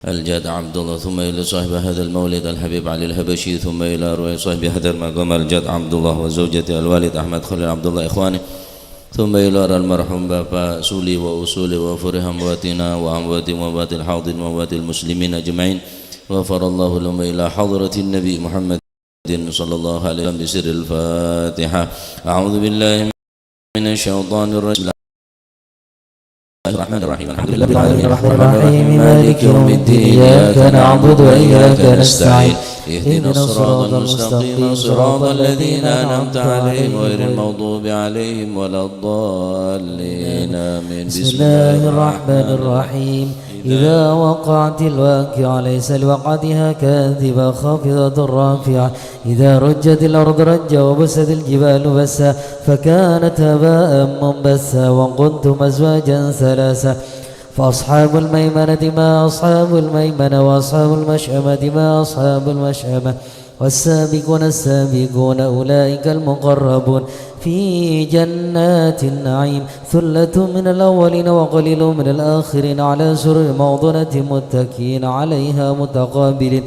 الجاد عبد الله، ثم إلى صاحب هذا المولد الحبيب علي الهبشي، ثم إلى أرواح صاحب هذا المقام الجاد عبد الله وزوجته الوالد أحمد خليل عبد الله إخواني، ثم إلى المرحوم Bapak Suli wa usuli wa furih amwatina wa amwati amwati al-hadin wa amwati al-muslimin ajma'in wa farallahu lama ila hadratin Nabi Muhammadin sallallahu alaihi wasallam bisirril Fatihah. A'udzu billahi minasy syaithanir rajim. الرحمن الرحيم الحمد لله رب العالمين الرحمن الرحيم مالك يوم الدين إياك نعبد وإياك نستعين اهدنا الصراط المستقيم صراط الذين أنعمت عليهم غير المغضوب عليهم ولا الضالين آمين. بسم الله الرحمن الرحيم. إذا وقعت الواقعة ليس لوقعتها كاذبة خافضة رافعة إذا رجت الأرض رجا وبست الجبال بسا فكانت هباء منبثا وكنتم أزواجا ثلاثة فأصحاب الميمنة ما أصحاب الميمنة وأصحاب المشأمة ما أصحاب المشأمة والسابقون السابقون أولئك المقربون في جنات النعيم ثلة من الأولين وقليل من الآخرين على سرر موضونة متكئين عليها متقابلين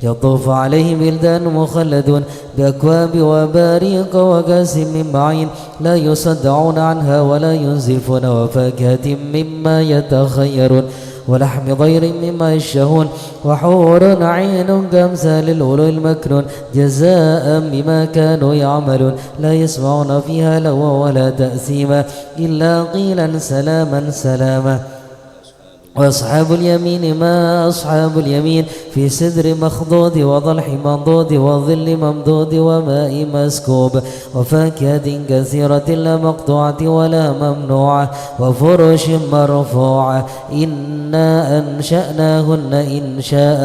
يطوف عليهم بلدان مخلدون بأكواب وباريق وكأس من معين لا يصدعون عنها ولا ينزفون وفاكهة مما يتخيرون ولحم طير مما يشتهون وحور عين كأمثال اللؤلؤ المكنون جزاء بما كانوا يعملون لا يسمعون فيها لغوا ولا تأثيما إلا قيلا سلاما سلاما. وأصحاب اليمين ما أصحاب اليمين في سدر مخضود وضلح منضود وظل ممدود وماء مسكوب وفاكهة كثيرة لا مقطوعة ولا ممنوعة وفرش مرفوعة إنا أنشأناهن إنشاء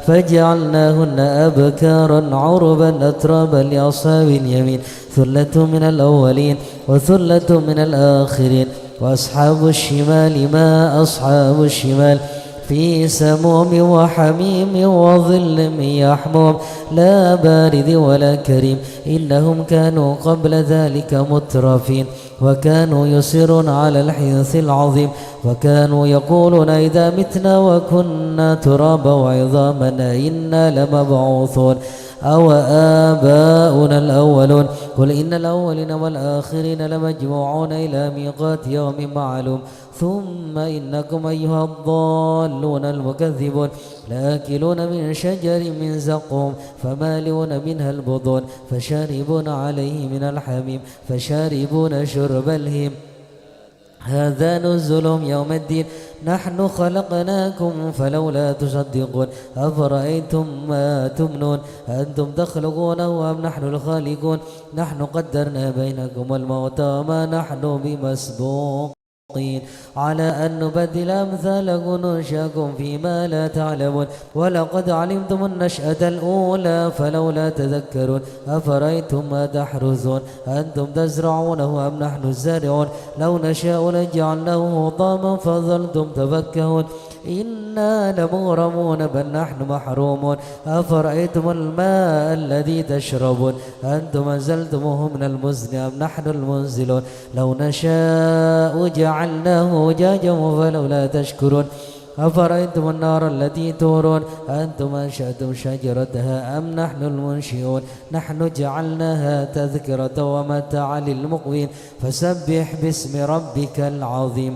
فجعلناهن أبكارا عربا أترابا لأصحاب اليمين ثلة من الأولين وثلة من الآخرين. وأصحاب الشمال ما أصحاب الشمال في سموم وحميم وظل من يحموم لا بارد ولا كريم إنهم كانوا قبل ذلك مترفين وكانوا يصرون على الحنث العظيم وكانوا يقولون إذا متنا وكنا ترابا وعظاما إنا لمبعوثون أو آباؤنا الأولون قل إن الأولين والآخرين لمجموعون إلى ميقات يوم معلوم ثم إنكم أيها الضالون المكذبون لآكلون من شجر من زقوم فمالئون منها البطون فشاربون عليه من الحميم فشاربون شرب الهيم هذا نزلهم يوم الدين نحن خلقناكم فلولا تصدقون أفرأيتم ما تمنون أنتم تخلقونه أم نحن الخالقون نحن قدرنا بينكم الموت وما نحن بمسبوقين على أن نبدل أمثالكم ننشأكم فيما لا تعلمون ولقد علمتم النشأة الأولى فلولا تذكرون أفرأيتم ما تحرثون أنتم تزرعونه أم نحن الزارعون لو نشاء لجعلناه حطاما فظلتم تفكهون إنا لمغرمون بل نحن محرومون أفرأيتم الماء الذي تشربون أنتم أنزلتموه من المزن أم نحن المنزلون لو نشاء جعلناه أجاجا فلولا تشكرون أفرأيتم النار التي تورون أنتم أنشأتم شجرتها أم نحن المنشئون نحن جعلناها تذكرة ومتاعا للمقوين فسبح باسم ربك العظيم.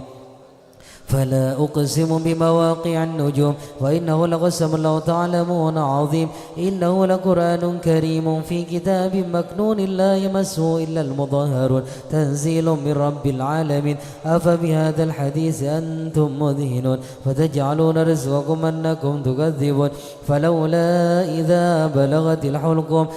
فلا أقسم بمواقع النجوم وإنه لقسم لو تعلمون عظيم إنه لقرآن كريم في كتاب مكنون لا يمسه إلا المطهرون تنزيل من رب العالمين أفبهذا الحديث أنتم مدهنون فتجعلون رزقكم أنكم تكذبون فلولا إذا بلغت الحلقوم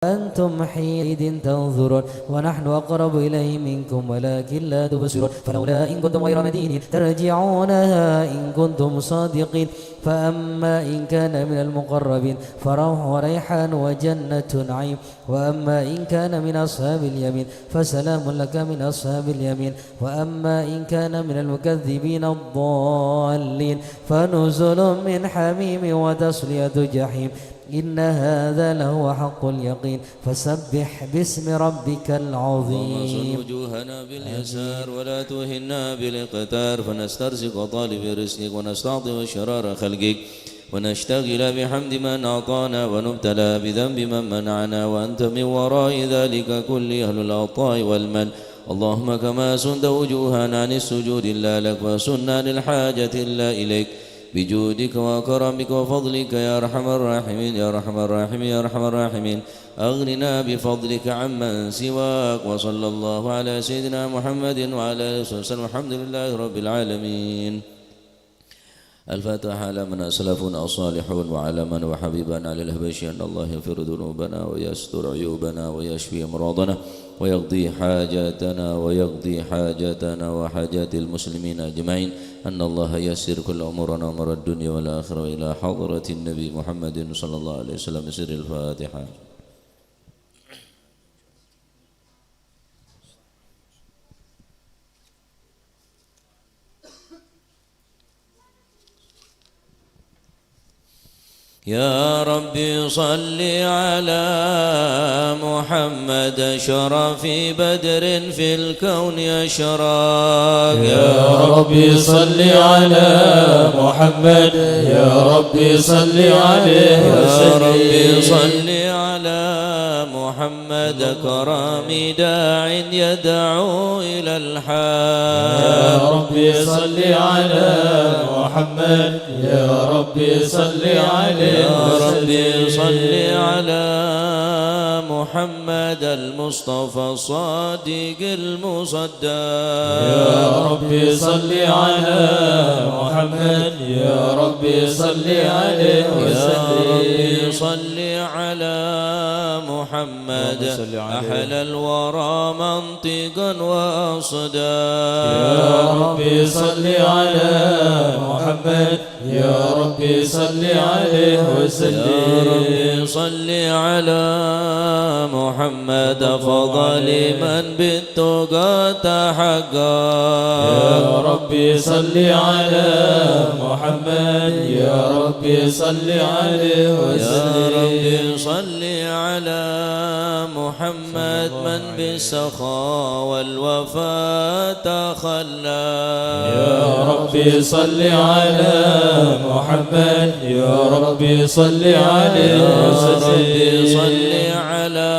أنتم حينئذ تنظرون ونحن أقرب إليه منكم ولكن لا تبصرون فلولا إن كنتم غير مدينين ترجعونها إن كنتم صادقين فأما إن كان من المقربين فروح وريحان وجنة نعيم وأما إن كان من أصحاب اليمين فسلام لك من أصحاب اليمين وأما إن كان من المكذبين الضالين فنزل من حميم وتصلية جحيم إن هذا لهو حق اليقين فسبح باسم ربك العظيم. اللهم صل وجوهنا باليسار ولا توهنا بالاقتار فنسترزق طالب رزقك ونستعطف شرار خلقك ونشتغل بحمد من أعطانا ونبتلى بذنب من منعنا وأنت من وراء ذلك كل أهل العطاء والمن. اللهم كما سند وجوهنا عن السجود إلا لك وسنا للحاجة إلا إليك بجودك وكرمك وفضلك يا أرحم الراحمين يا أرحم الراحمين يا أرحم الراحمين. أغننا بفضلك عمن سواك. وصلى الله على سيدنا محمد وعلى آله وسلم. الحمد لله رب العالمين. الفاتحة على من أسلفنا الصالحون وعلى من وحبيبنا على الهبشي أن الله يغفر ذنوبنا ويستر عيوبنا ويشفي أمراضنا ويقضي حاجاتنا وحاجات المسلمين أجمعين. أن الله يسر كل أمورنا أمر الدنيا والآخرة إلى حضرة النبي محمد صلى الله عليه وسلم. سر الفاتحة. يا ربي صل على محمد شرف بدر في الكون أشراق. يا ربي صل على محمد يا ربي صل عليه يا ربي صل على محمد كرام داع يدعو إلى الحق. يا ربي صل على محمد يا ربي صل عليه يا ربي صل على محمد المصطفى الصادق المصدق. يا ربي صل على محمد يا ربي صل عليه وسلم. يا ربي صل على محمد أحلى الورى منطقا وأصداق. يا ربي صل على محمد يا ربي صل عليه وسلم. يا ربي صل على محمد فضل من بالتقى تحقق. يا ربي صل على محمد يا ربي صل عليه وسلم. يا ربي صل على محمد من بالسخاء والوفاء تخلى. يا ربي صل على محمد يا ربي صل عليه وسلم. يا ربي صل على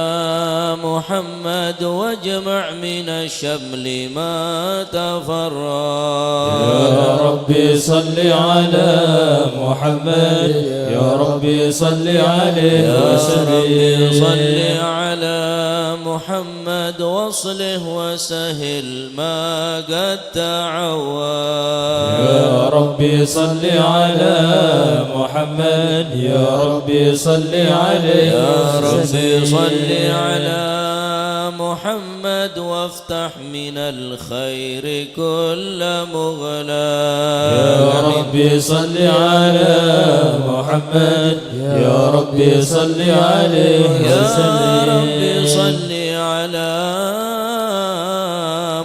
محمد واجمع من الشمل ما تفرق. يا ربي صل على محمد يا ربي صل عليه وسلم. يا ربي صل على محمد واصله وسهل ما قد تعود. يا ربي صل على محمد يا ربي صل عليه يا ربي صل على محمد وافتح من الخير كل مغلاق. يا ربي صل على محمد يا ربي صل عليه يا وسلم. ربي صل على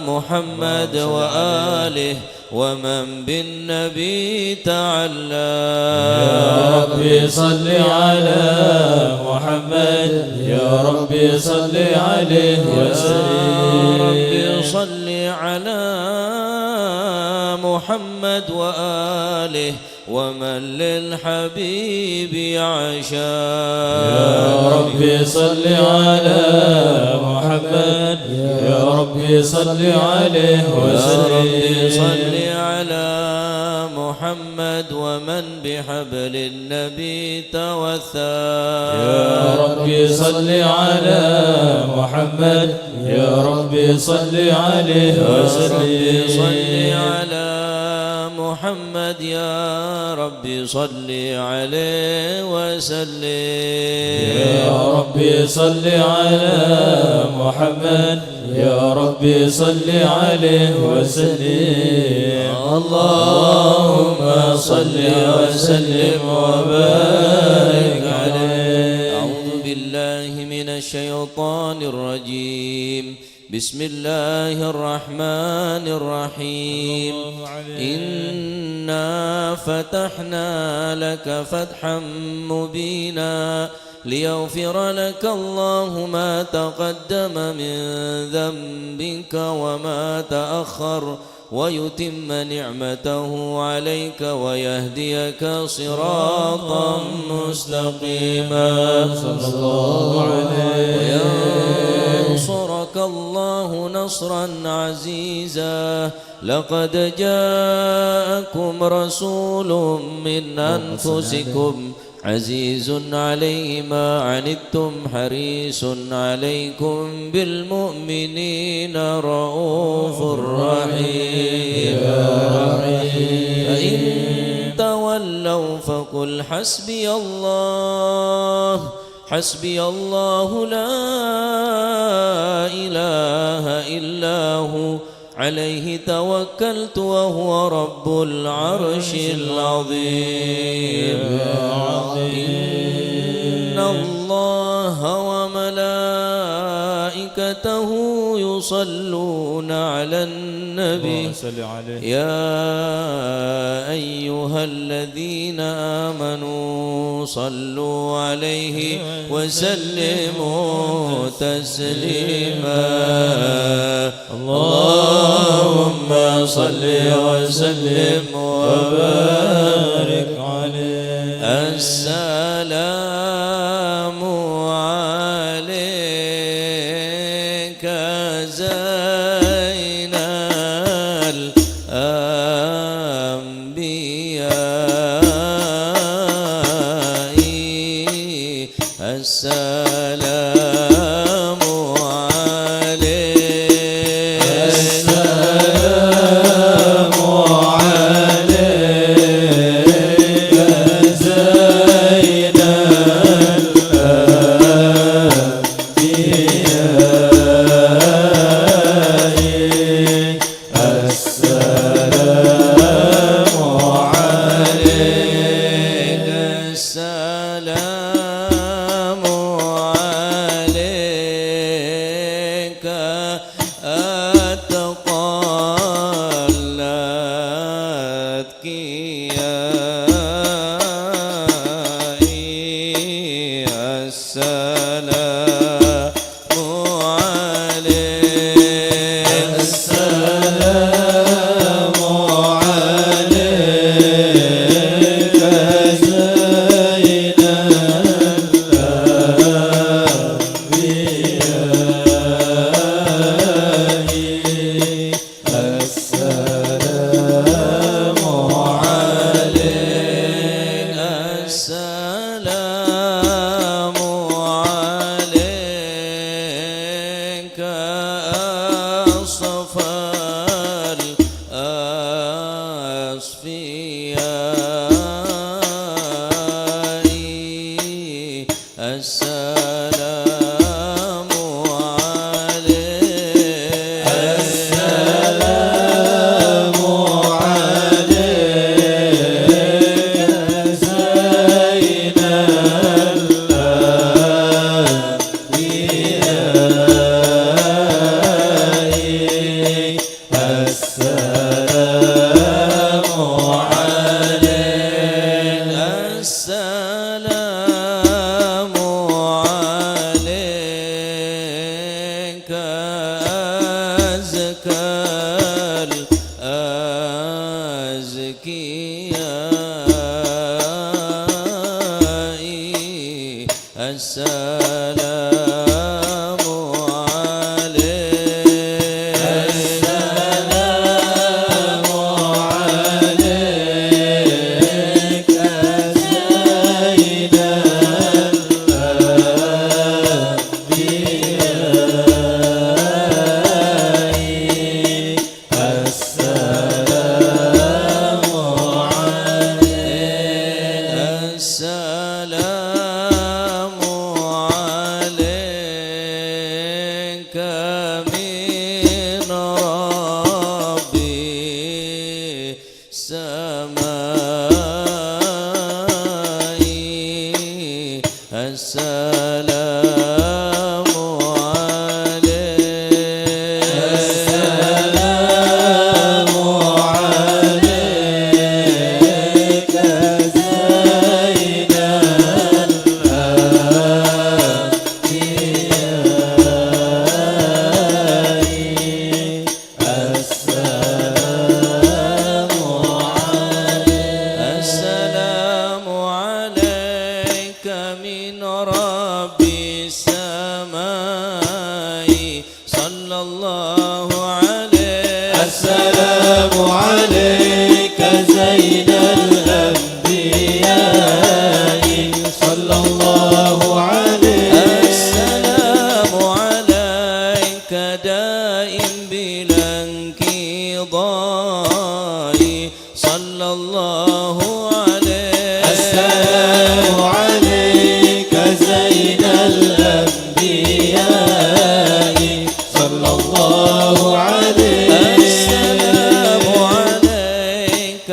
محمد وآله ومن بالنبي تعلى. يا ربي صل على محمد يا ربي صل عليه وسلم. يا ربي صل على محمد وآله ومن للحبيب يعشى. يا ربي صل على محمد يا ربي صل عليه وسلم. يا ربي صل على محمد ومن بحبل النبي توثى. يا ربي صل على محمد يا ربي صل عليه وسلم. يا ربي صل على محمد يا ربي صل عليه وسلم. يا ربي صل على محمد يا ربي صل عليه وسلم. اللهم صل وسلم وبارك عليه. أعوذ بالله من الشيطان الرجيم. بسم الله الرحمن الرحيم. إنا فتحنا لك فتحا مبينا ليغفر لك الله ما تقدم من ذنبك وما تأخر ويتم نعمته عليك ويهديك صراطا مستقيما صلى الله عليه وينصرك الله نصرا عزيزا لقد جاءكم رسول من أنفسكم عزيز عليه ما عنتم حريص عليكم بالمؤمنين رؤوف رحيم فإن تولوا فقل حسبي الله لا إله إلا هو عليه توكلت وهو رب العرش العظيم إن الله وملائكته يصلون على النبي يا أيها الذين آمنوا صلوا عليه وسلموا تسليما اللهم صل وسلم وبارك عليه السلام عليك زين الأنبياء السلام زين الأنبياء صلى الله عليه. السلام عليك دائم بلا انقضاء صلى الله عليه. السلام عليك زين الأنبياء صلى الله عليه. السلام عليك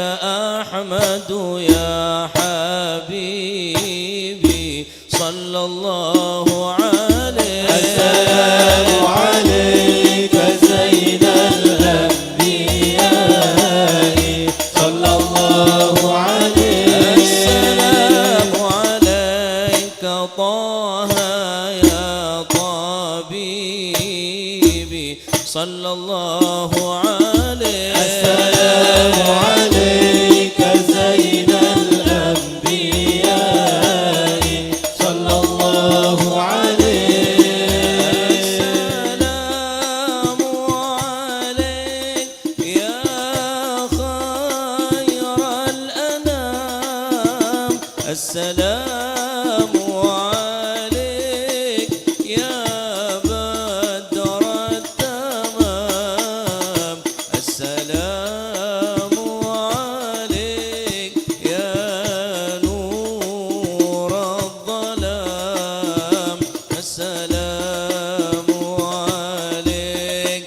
أحمد يا حبيبي صلى الله عليه. السلام عليك زين الأنبياء صلى الله عليه. السلام عليك طه يا طبيبي صلى الله عليه. السلام عليك زين الأنبياء صلى الله عليه. السلام عليك يا خير الأنام. السلام عليك يا بدر التمام. السلام عليك يا نور الظلام. السلام عليك.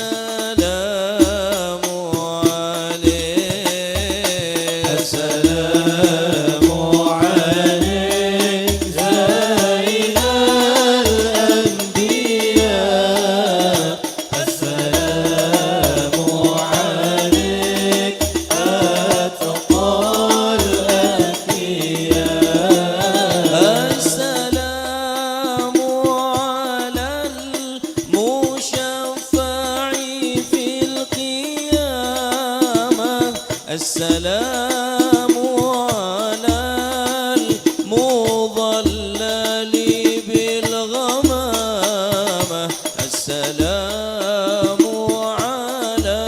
السلام عليك. السلام عليك زين الأنبياء. السلام عليك أتقى الأنبياء. السلام على المشفع في القيامة. السلام على المضلل بالغمامة. السلام على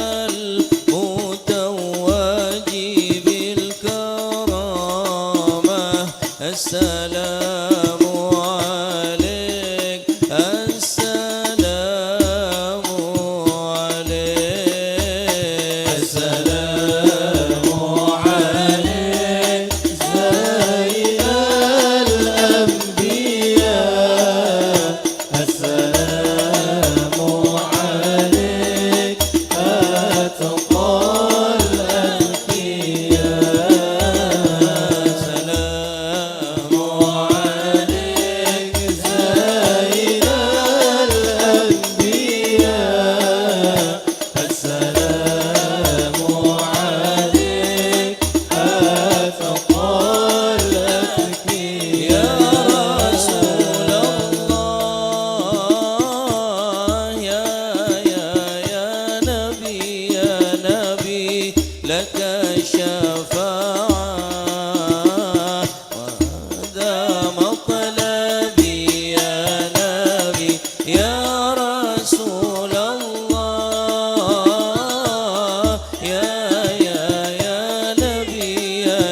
المتوج بالكرامة. السلام عليك. السلام عليك. السلام عليك زين الأنبياء. السلام عليك أتقى الأنبياء. السلام عليك زين الأنبياء. السلام عليك أتقى الأتقياء. يا رسول الله يا نبي لك الشفاعة وهذا مطلبي يا نبي. يا رسول الله يا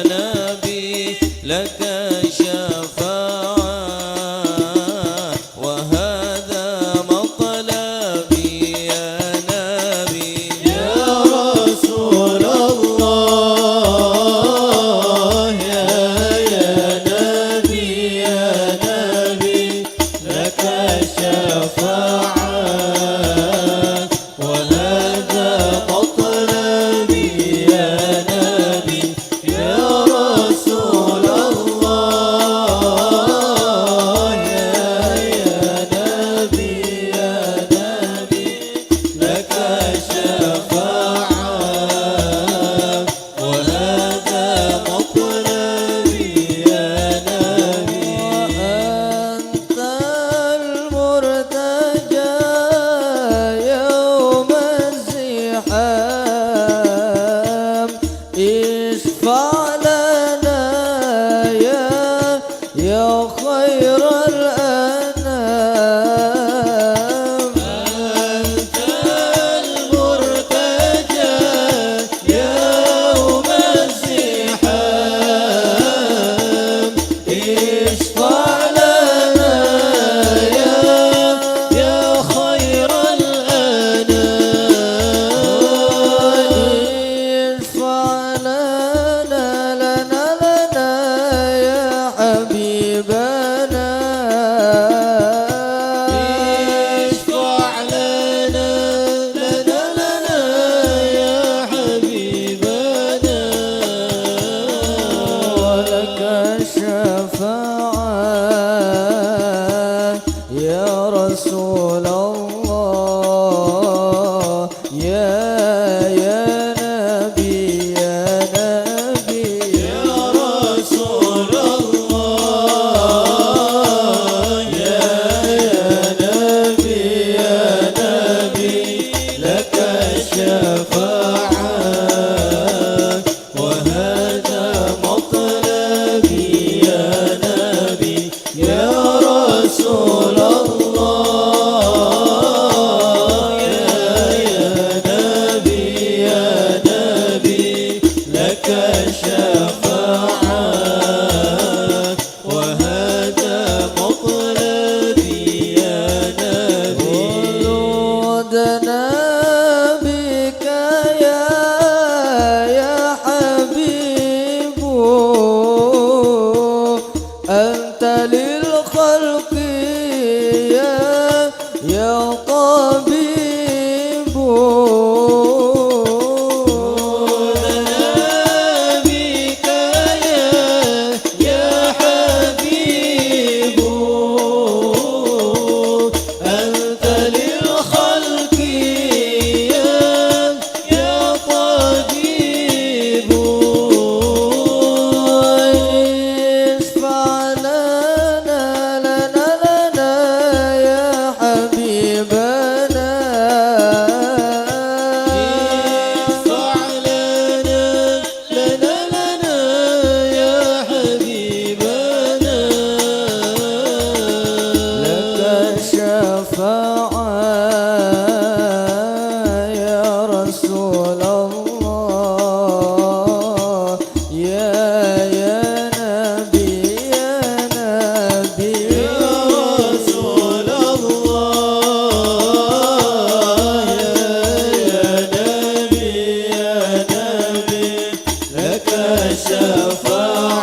نبي لك الشفاعة وهذا مطلبي يا نبي. يا رسول الله يا نبي لك الشفاعة وهذا مطلبي يا نبي. يا رسول الله يا نبي لك الشفاعة وهذا مطلبي يا نبي. وأنت المرتجى يوم الزحام. اشفع لنا يا خير الأنام. أنت المرتجى يوم الشفاعة وهذا مطلبي يا نبي خلودنا بك يا حبيب أنت للخلق يا طبيب بك يا حبيب أنت للخلق يا طبيب اشفع لنا يا حبيبنا اشفع لنا يا حبيبنا لك الشفاعة يا رسول الله يا نبي يا نبي يا رسول الله يا نبي لك الشفاعة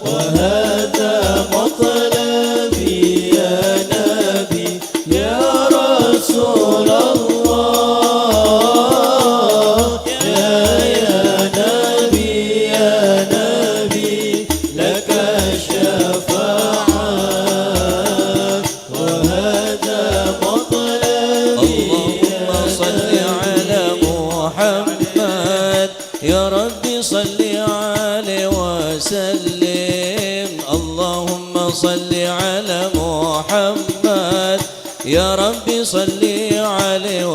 وهذا مطلبي يا نبي يا رسول الله يا نبي لك الشفاعة وهذا مطلبي اللهم صل على محمد يا ربي صل عليه وسلم اللهم صل على محمد يا ربي صل عليه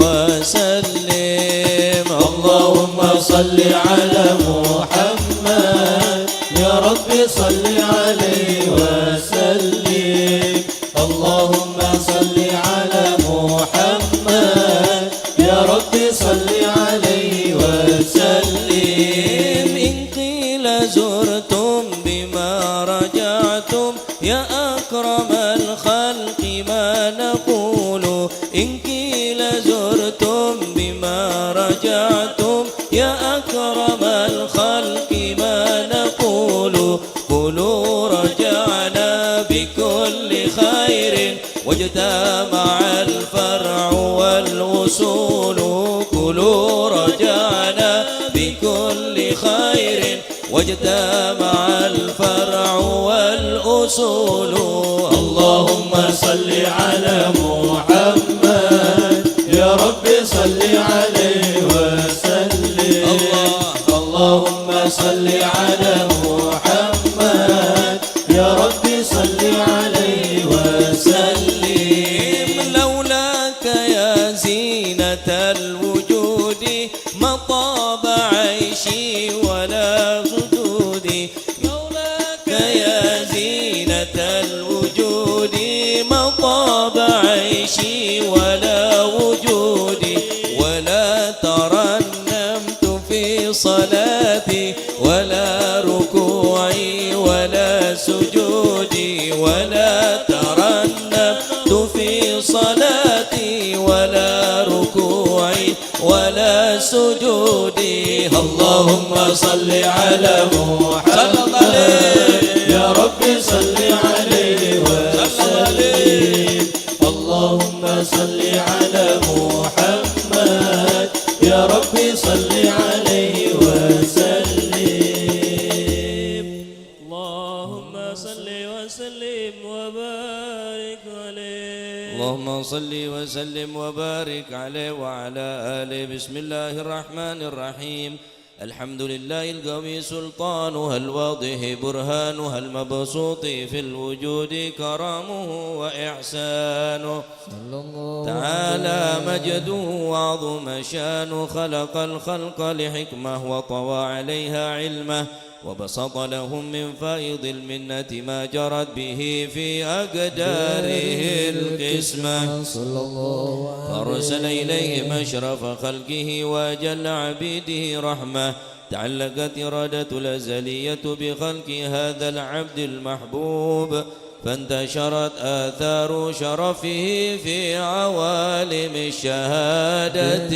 وسلم اللهم صل على محمد يا رب صل عليه وسلم اللهم صل على محمد يا رب صل عليه وسلم إن قيل زرتم بما رجعتم يا أكرم الخلق ما نقول إن قيل زرتم بما رجعتم يا أكرم الخلق ما نقول قولوا رجعنا بكل خير واجتمع الفرع والأصول قولوا رجعنا بكل خير واجتمع الفرع والأصول اللهم صل على محمد يا رب صل عليه وسلم اللهم صل على محمد يا رب صل عليه وسلم لولاك يا زينة الوجود ما طاب عيشي ولا صدودي لولاك يا زينة الوجود ما طاب عيشي ولا وجودي ولا ترنمت في صلاتي ولا ركوعي ولا سجودي ولا ترنمت في صلاتي ولا ركوعي ولا سجودي اللهم صل على محمد يا رب صل عليه وسلم اللهم صل على محمد يا رب صل عليه وسلم اللهم صل وسلم وبارك عليه اللهم صل وسلم وبارك عليه وعلى آله بسم الله الرحمن الرحيم الحمد لله القوي سلطانها الواضح برهانها المبسوط في الوجود كرامه وإحسانه تعالى مجده وعظم شانه خلق الخلق لحكمة وطوى عليها علمه وبسط لهم من فائض المنة ما جرت به في أقداره القسمة فأرسل إليهم أشرف خلقه وأجل عبيده رحمة تعلقت إرادة الأزلية بخلق هذا العبد المحبوب، فانتشرت آثار شرفه في عوالم الشهادة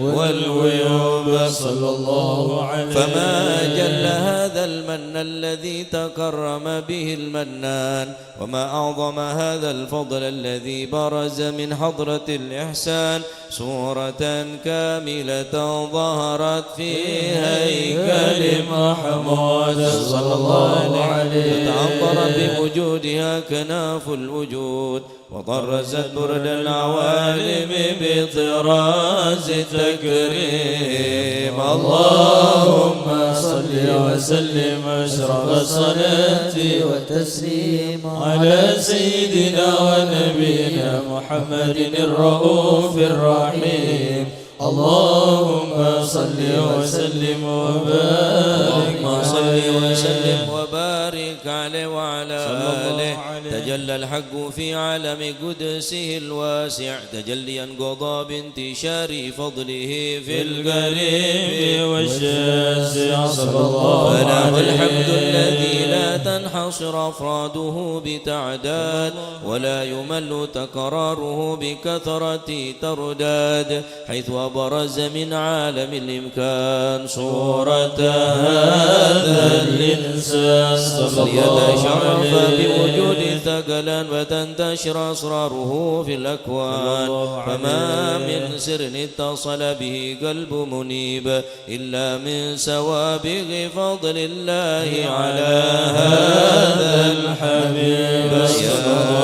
والغيوب صلى الله عليه. فما جل هذا المن الذي تكرم به المنان، وما أعظم هذا الفضل الذي برز من حضرة الإحسان صورة كاملة ظهرت في هيكل محمود صلى الله عليه، تعبر بوجودها كناف الوجود، وطرزت برد العوالم بطراز التكريم. اللهم صل وسلم أشرف الصلاة والتسليم على سيدنا ونبينا محمد الرؤوف الرحيم. اللهم صل وسلم وبارك، اللهم صل وسلم وبارك عليه وعلى آله. تجلى الحق في عالم قدسه الواسع تجليا قضى بانتشار فضله في القريب والشاسع صلى الله عليه. فله الحمد الذي لا تنحصر أفراده بتعداد، ولا يمل تكراره بكثرة ترداد، حيث برز من عالم الإمكان صورة هذا الإنسان ليتشرف بوجود ثقلا وتنتشر أسراره في الأكوان. فما من سر اتصل به قلب منيب إلا من سوابغ فضل الله على هذا الحبيب. يا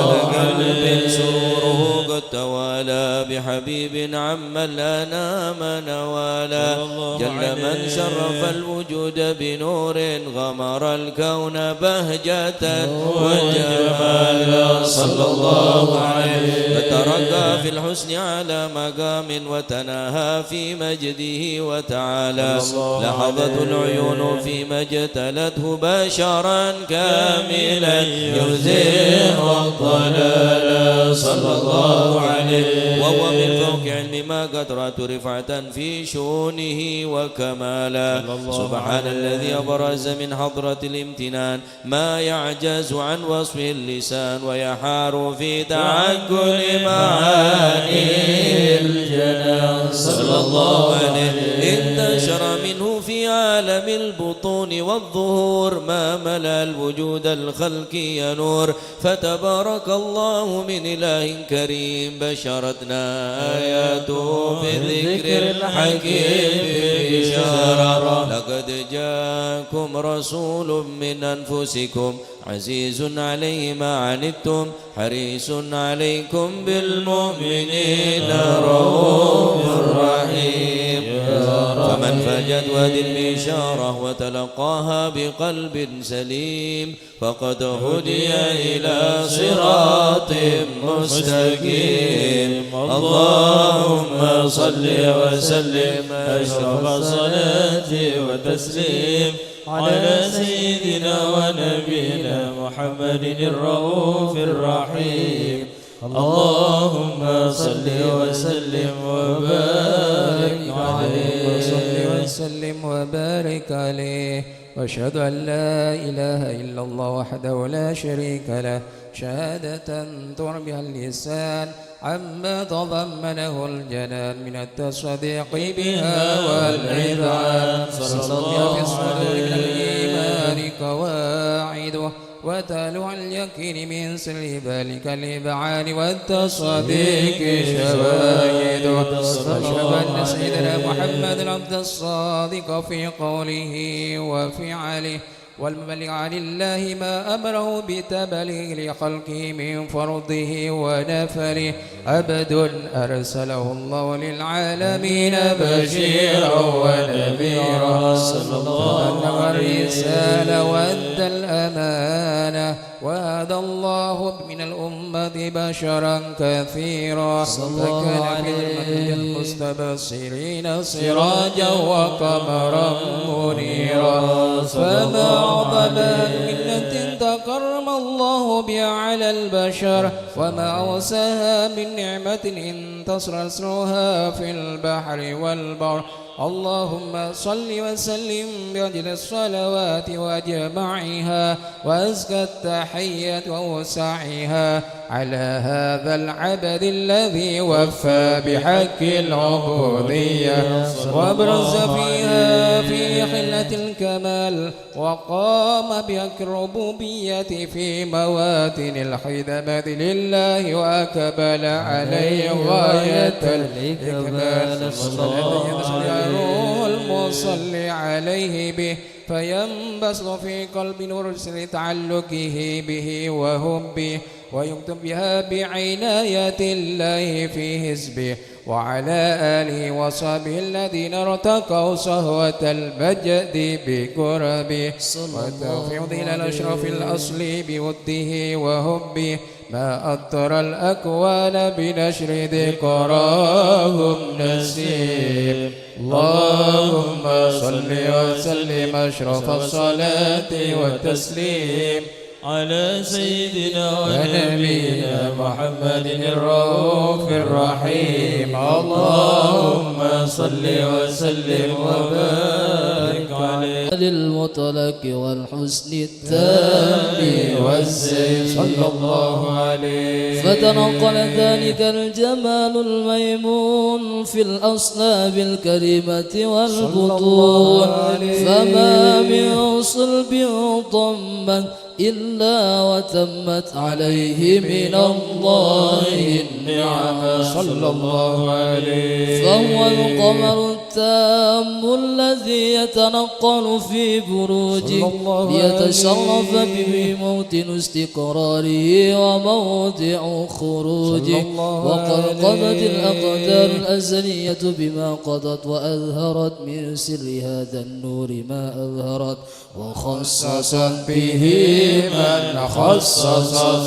لقلب سروره قد توالى بحبيب عم الأنام نوالا، جل من شرف الوجود بنور غمر الكون بهجة وجمالا صلى الله عليه. فترقى في الحسن على مقام وتناهى في مجده وتعالى، لحظت العيون فيما اجتلته بشرا كاملا يزيح الضلال صلى الله عليه. وهو من فوق علم ما قدرت رفعة في شؤونه وكمالا. سبحان الذي أبرز من حضرة الامتنان ما يعجز عن وصفه اللسان، ويحار في تعقل معاني الجنان صلى الله عليه. انتشر منه في عالم البطون والظهور ما ملأ الوجود الخلقي نور، فتبارك الله من إله كريم بشرتنا آياته بالذكر الحكيم بإشارة. لقد جاءكم رسول من أنفسكم عزيز عليه ما عنتم حريص عليكم بالمؤمنين رؤوف رحيم. فمن فجت وادي البشارة وتلقاها بقلب سليم فقد هدي إلى صراط مستقيم. اللهم صل وسلم أشرف صلاة وتسليم على سيدنا ونبينا محمد الرؤوف الرحيم. اللهم صل وسلم وبارك عليه، وصل وسلم وبارك عليه. واشهد أن لا إله إلا الله وحده لا شريك له شهادة تربي اللسان عما تضمنه الجنان من التصديق بها والعذاب. صلى الله في الصدور من الإيمان قواعده وتلوع اليقين من سر ذلك الإبعاد والتصديق شواهد. أشهد أن سيدنا محمد العبد الصادق في قوله وفعله والمبلغ عن الله ما أمره بتبليغ لخلقه من فرضه ونفله، عبد أرسله الله للعالمين بشيرا ونذيرا صلى الله عليه الرسالة وأدى الأمانة وهدى الله من الأمة بشرا كثيرا، فكان في المستبصرين سراجا وقمرا منيرا. فما أعظم منة تكرم الله بها على البشر، وما أوساها من نعمة انتصر أسرها في البحر والبر، اللهم صل وسلم بأجل الصلوات وأجمعها وأزكى التحية ووسعها على هذا العبد الذي وفى بحق العبودية وأبرز فيها في حلة الكمال وقام بحق الربوبية في مواتن الخدمة لله وأقبل عليه غاية الإكمال المصلي عليه به فينبسط في قلب نور تعلقه به وهم به ويكتب بها بعناية الله في حزبه وعلى آله وصحبه الذين ارتقوا صهوة المجد بقربه والتوفيق إلى الأشرف الأصل بوده وهم به ما أطر الأكوان بنشر ذكراهم نسيم اللهم صل وسلم أشرف الصلاة والتسليم على سيدنا ونبينا محمد الرؤوف الرحيم اللهم صل وسلم وبارك عليه للمطلق والحسن التام والزين صلى الله عليه فتنقل ذلك الجمال الميمون في الأصلاب الكريمة والبطون فما من صلب طمت إلا وتمت عليه من الله النعم صلى الله عليه فهو القمر التام الذي يتنقل في بروجه ليتشرف به موطن استقراره وموضع خروجه وقد قضت الأقدار الأزلية بما قضت وأظهرت من سر هذا النور ما أظهرت وخصصت به من خصص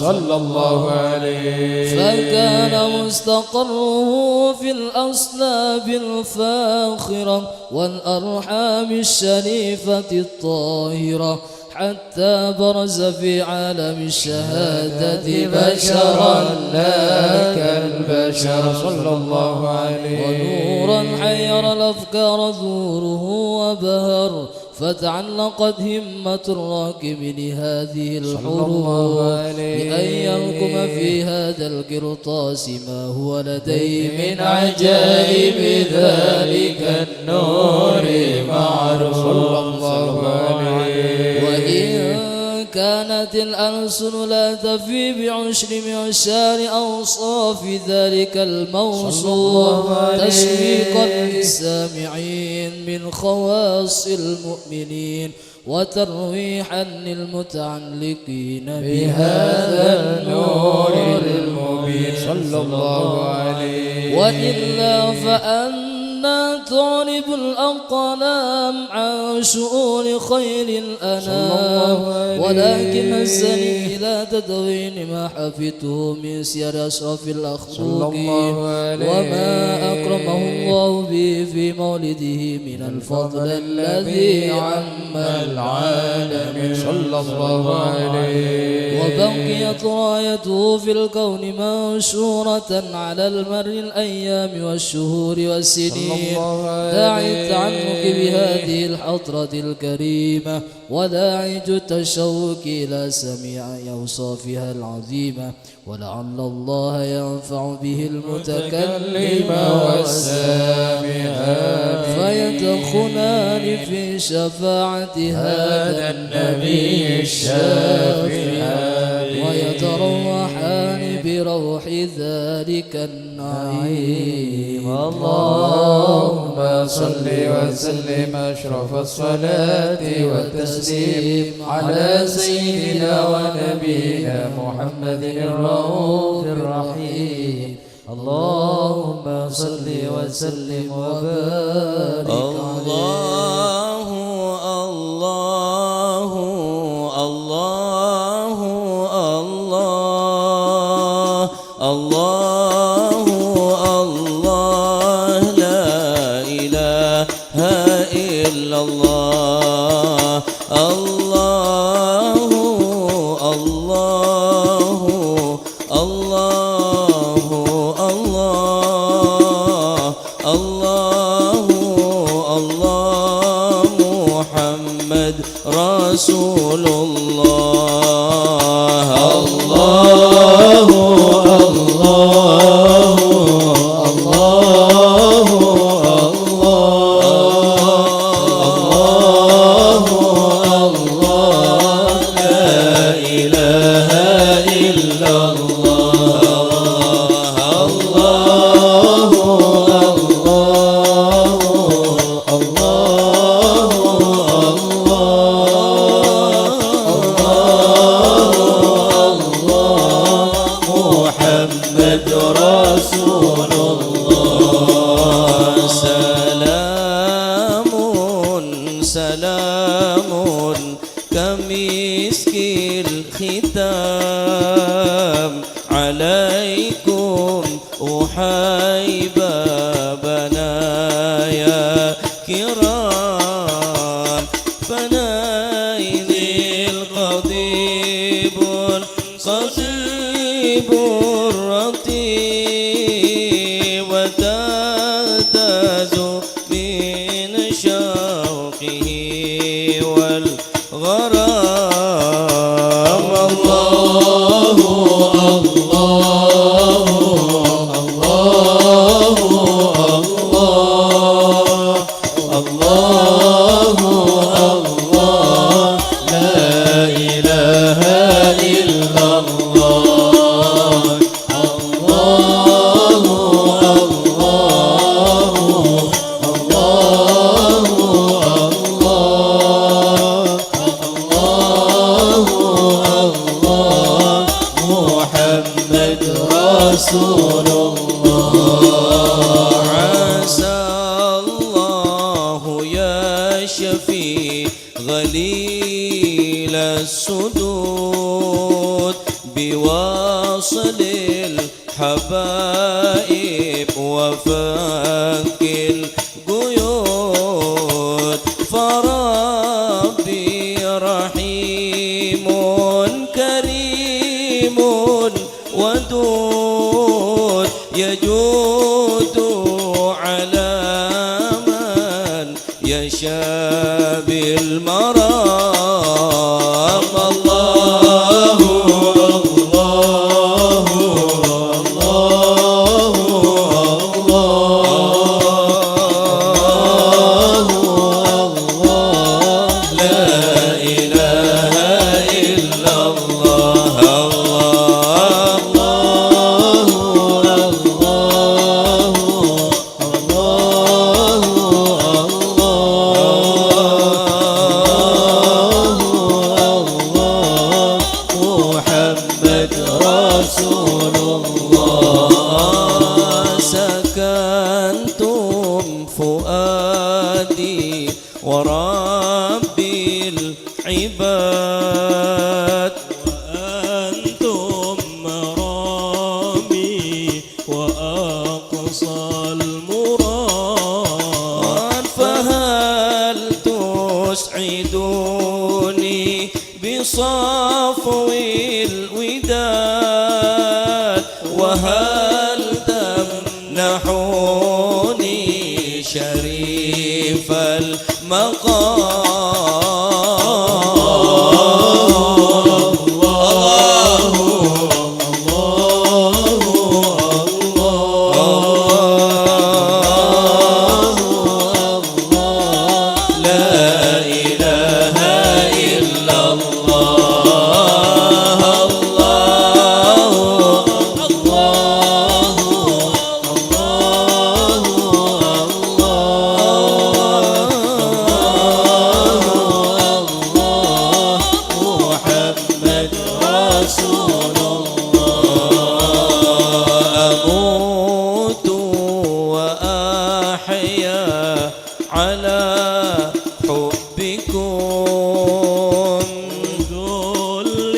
صلى الله عليه فكان مستقره في الأصلاب الفاخرة والأرحام الشريفة الطاهرة حتى برز في عالم الشهادة بشرا لا كالبشر صلى الله عليه ونورا حير الأفكار ذوره وبهر فتعلقت همة الراكب لهذه الحروف بأن يركم في هذا القرطاس ما هو لديه من عجائب ذلك النور معروف صلى الله عليه وإن كانت الألسن لا تفي بعشر معشار أوصاف ذلك الموصوف تشويقا للسامعين من خواص المؤمنين وترويحا للمتعلقين بهذا النور المبين صلى الله عليه وإلا فأنا تعرب الأقلام عن شؤون خير الأنام ولكن الزني إلى تدوين ما حفظته من سير أشرف الأخلوقين وما أكرمه الله به في مولده من الفضل الذي عم العالمين صلى الله عليه وبقيت رايته في الكون منشورة على المر الأيام والشهور والسنين داعي التعنق بهذه الحضرة الكريمة وداعي التشوق إلى سميع أوصافها العظيمة ولعل الله ينفع به المتكلم والسامع فيدخلان في شفاعة هذا النبي الشافع ويتروحان بروح ذلك النعيم اللهم صل وسلم أشرف الصلاة والتسليم على سيدنا ونبينا محمد الرؤوف الرحيم اللهم صل وسلم وبارك الله الله الله الله الله الله لا إله إلا الله الله الله الله الله الله محمد رسول الله. الله الله الله الله الله لا إله إلا الله. الله محمد رسول الله. سلام سلام كمسك الختام عليكم أحيب بنايا كرام فنايل القضيب القصيب الرطيب وتهتز من شوقه والغرام. الله محمد رسول الله. عسى الله يشفي غليل السدود بواصل الحبائب وفك القيود. فربي رحيم كريم ودود يجود على من يشاء بالمرام. الله محمد رسول الله. سكنتم فؤادي وربي العباد وأنتم مرامي وأقصى المراد. فهل تسعدوني بصفو الوداد وهل تمنحوني شريف المقام. على حبكم ذل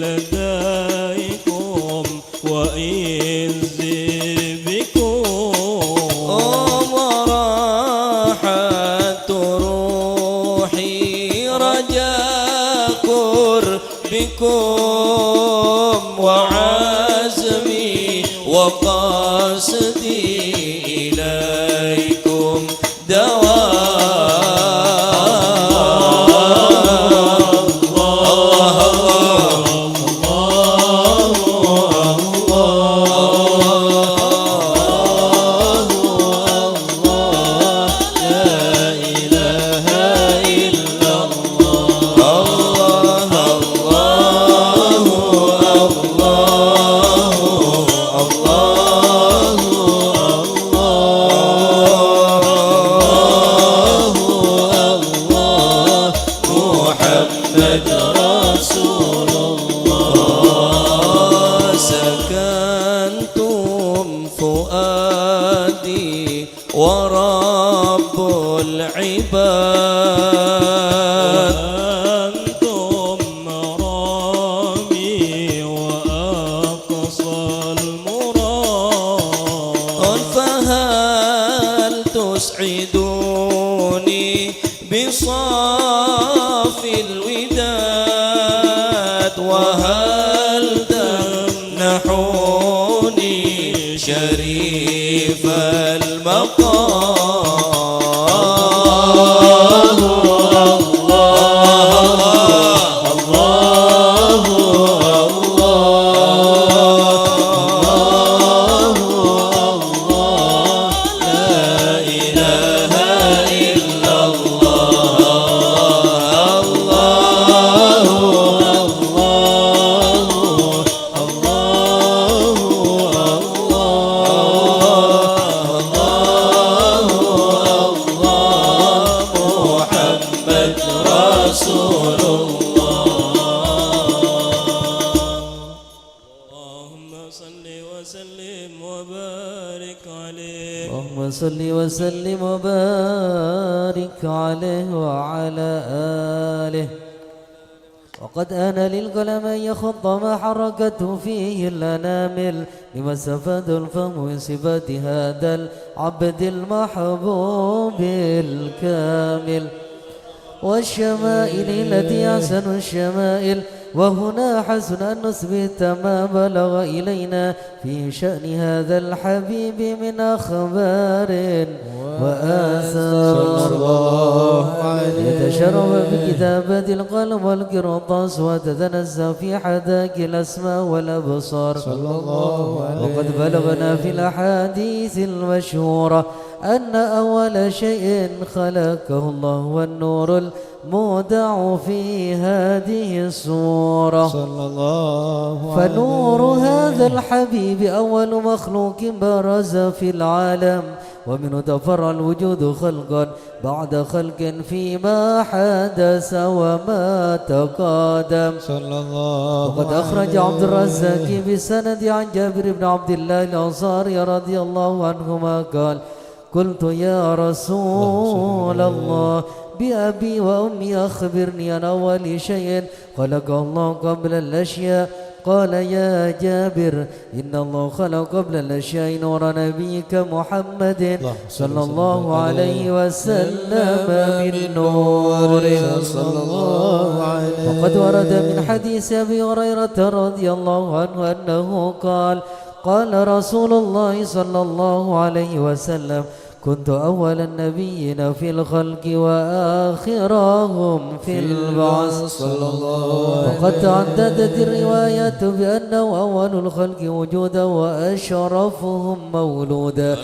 لديكم وإذ بكم وراحت روحي رجاء قربكم وعزمي وقصدي إليكم دوام. محمد رسول الله. سكنتم فؤادي ورب العباد أنتم مرامي وأقصى المراد. فهل تسعدوني بصافي الوداد وهل تمنحوني شريف المقام. رسول اللهم صل وسلم وبارك عليه وعلى آله. وقد آن للقلم أن يخط ما حركته فيه الأنامل لما استفاد الفهم من صفات هذا العبد المحبوب الكامل والشمائل التي أحسن الشمائل. وهنا حسن أن نثبت ما بلغ إلينا في شأن هذا الحبيب من أخبار وآثار. يتشرف بكتابة القلم والقرطاس وتتنزه في حداك الأسماء والأبصار. وقد بلغنا في الأحاديث المشهورة أن أول شيء خلقه الله هو النور المودع في هذه السورة. فنور هذا الحبيب أول مخلوق برز في العالم ومنه تفرع الوجود خلقا بعد خلق فيما حدث وما تقادم. وقد أخرج عبد الرزاق بسند عن جابر بن عبد الله الأنصاري رضي الله عنهما قال: قلت يا رسول الله بأبي وأمي أخبرني عن أول شيء خلق الله قبل الأشياء. قال: يا جابر إن الله خلق قبل الأشياء نور نبيك محمد صلى الله عليه وسلم من نور. وقد ورد من حديث أبي هريرة رضي الله عنه أنه قال: قال رسول الله صلى الله عليه وسلم: كنت أول النبيين في الخلق وآخرهم في البعث. وقد تعددت الروايات بأنه أول الخلق وجودا وأشرفهم مولودا.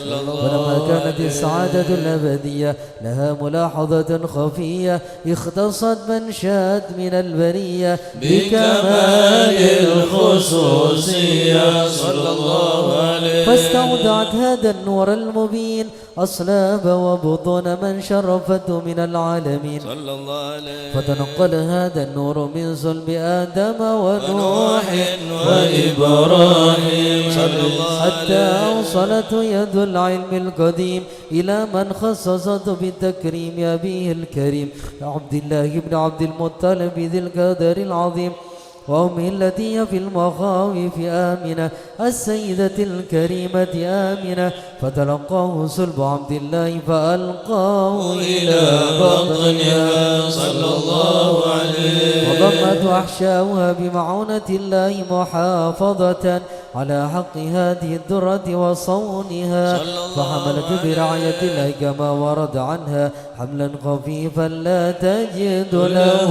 ولما كانت السعادة الأبدية لها ملاحظة خفية اختصت من شاءت من البرية بكمال الخصوصية صلى الله عليه. فاستودعت هذا النور المبين أصلاب وبطون من شرفته من العالمين صلى الله عليه. فتنقل هذا النور من صلب آدم ونوح وإبراهيم حتى أوصلته يد العلم القديم إلى من خصصته بالتكريم أبيه الكريم عبد الله بن عبد المطلب ذي القدر العظيم وأمه التي في المخاوف آمنة السيدة الكريمة آمنة. فتلقاه صلب عبد الله فألقاه إلى بطنها صلى الله عليه. وضمت أحشاؤها بمعونة الله محافظة على حق هذه الدرة وصونها. فحملت برعاية الله كما ورد عنها حملا خفيفا لا تجد له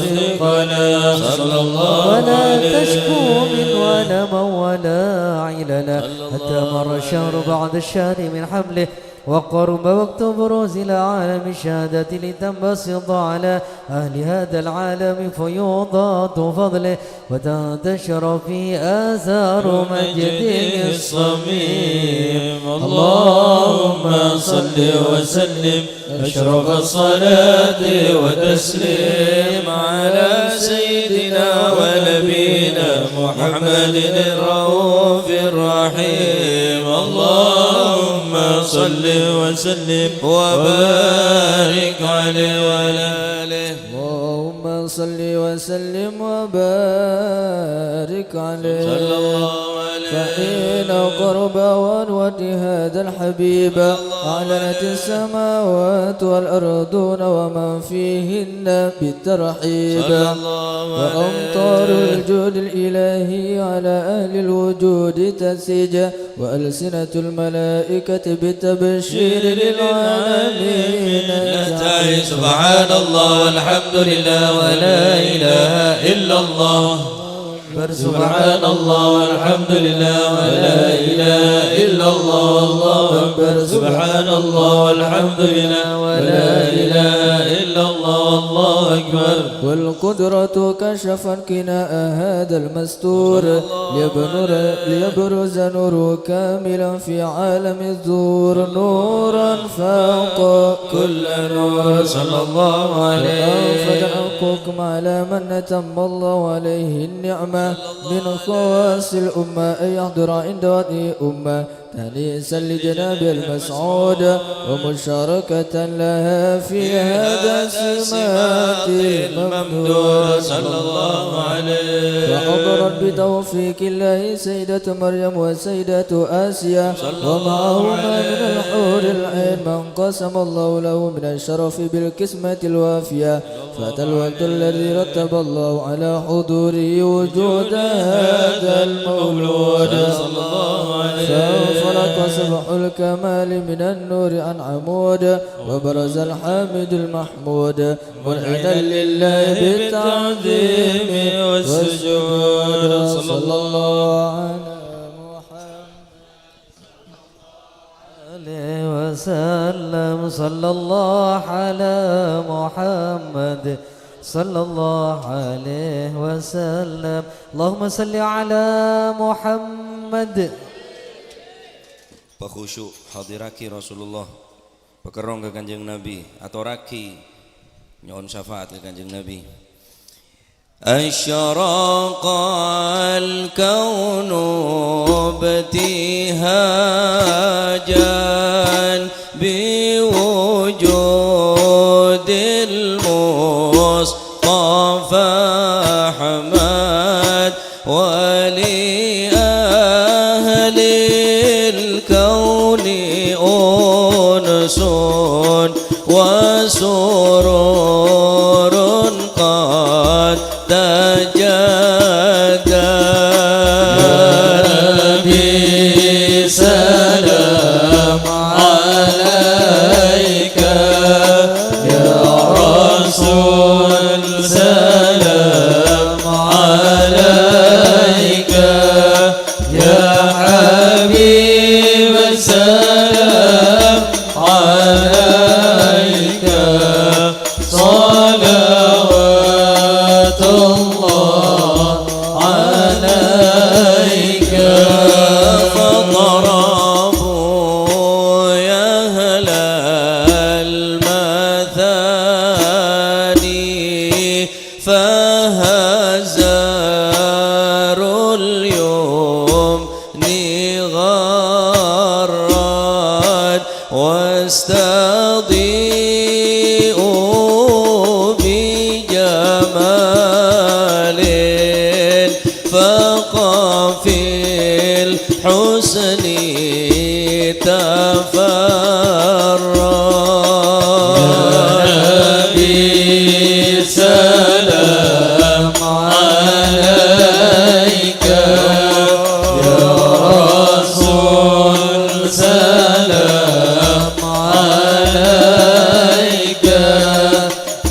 ثقلا صلى الله ولا تشكو من ولما ولا عللا. حتى مر الشهر بعد الشهر من حمله وقرب وقت بروز العالم الشهادة لتنبسط على أهل هذا العالم فيوضات فضله وتنتشر في آثار مجده الصميم. اللهم صل وسلم أشرف الصلاة وتسليم على محمد الرؤوف الرحيم اللهم صل وسلم وبارك عليه وعلى آله اللهم صل وسلم وبارك عليه صلى الله عليه فحين قرب ونوة هذا الحبيب أعلنت السماوات والأرضون ومن فيهن بالترحيب صلى الله عليه وأمطار الجود الإلهي على أهل الوجود تسيج وألسنة الملائكة بالتبشير للعالمين ننتهي سبحان الله والحمد لله ولا إله إلا الله سبحان الله والحمد لله ولا إله إلا الله الله أكبر سبحان الله والحمد لله ولا إله إلا الله الله أكبر والقدرة كشفت كناء هذا المستور ليبرز نور كاملا في عالم الزور نورا فوق كل نور صلى الله عليه فتحقكم على من تم الله عليه النعمة من خواص الأمة أن يحضر عند وطئ أمة تهنيسا لجناب المسعود ومشاركة لها في هذا السمات الممدود صلى الله عليه فحضرت بتوفيق الله سيدة مريم وسيدة آسيا ومعهما من الحور العين من قسم الله له من الشرف بالقسمة الوافية فأتى الوقت الذي رتب الله على حضوره وجود هذا المولود صلى الله عليه فانفلق سبح الكمال من النور عن عمود وبرز الحامد المحمود منعدا لله بالتعظيم والسجود صلى الله عليه وسلم صلى الله على محمد صلى الله عليه وسلم اللهم صل على محمد. Pakhusyuk hadiraki Rasulullah pekerong ke Kanjeng Nabi atau raki nyon syafaat ke Kanjeng Nabi. Asyraqal kaunu ibtihajan biwujudil Mustafa Ahmad wali ahlil kauni unsun wa sururun qad tajadda Nabi salam alaika ya Rasul salam alaika ya Habib salam alaika salawatullah alaika فضربوا يا أهل المثاني فهزاروا اليوم غرد واستضيئوا بجمال فقفي الحسن تفرد يا نبي سلام عليك يا رسول سلام عليك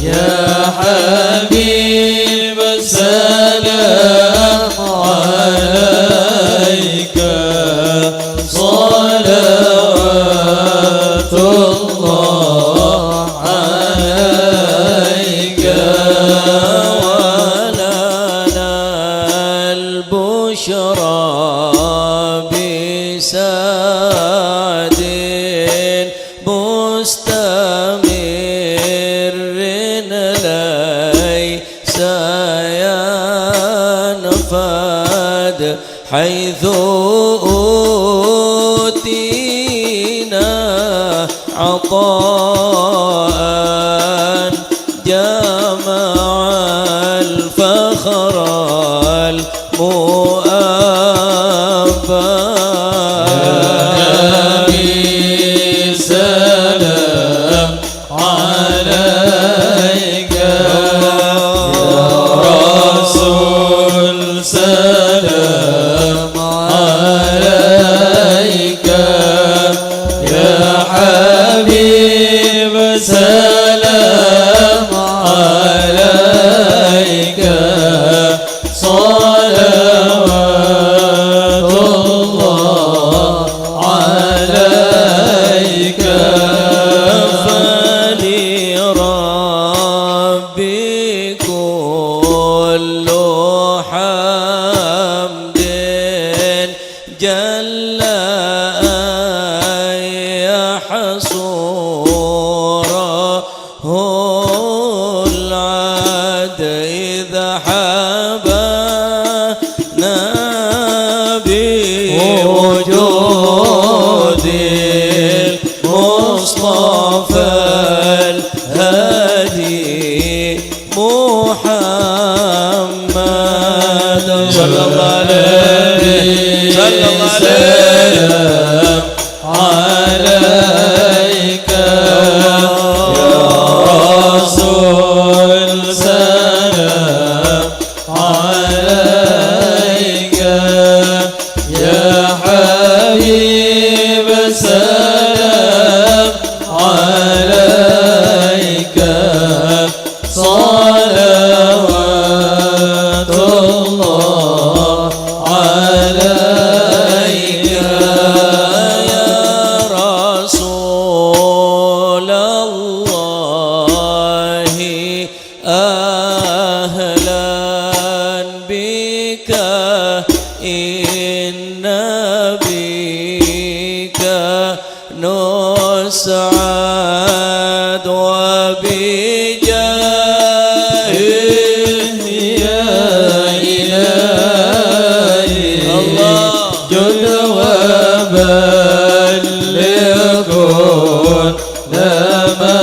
يا حبيب سلام عليك صلوات الله عليك ولنا البشرى بسعد مستمر ليس ينفد حيث أوتينا عطاء جمع الفخر المؤبى. سلام عليك يا رسول سلام عليك يا حبيب سلام عليك صلوات الله عليك فلربي كل حمد جل أن يحصره العد إذا حبانا بوجود المصطفى الهادي محمد صلى الله عليه وسلم عليك يا رسول سلام عليك يا حبيب سلام عليك صلوات الله عليك يا رسول الله أهلا بك إن بك نسعد وبجاهه يا إلهي الله جد وبلغ لما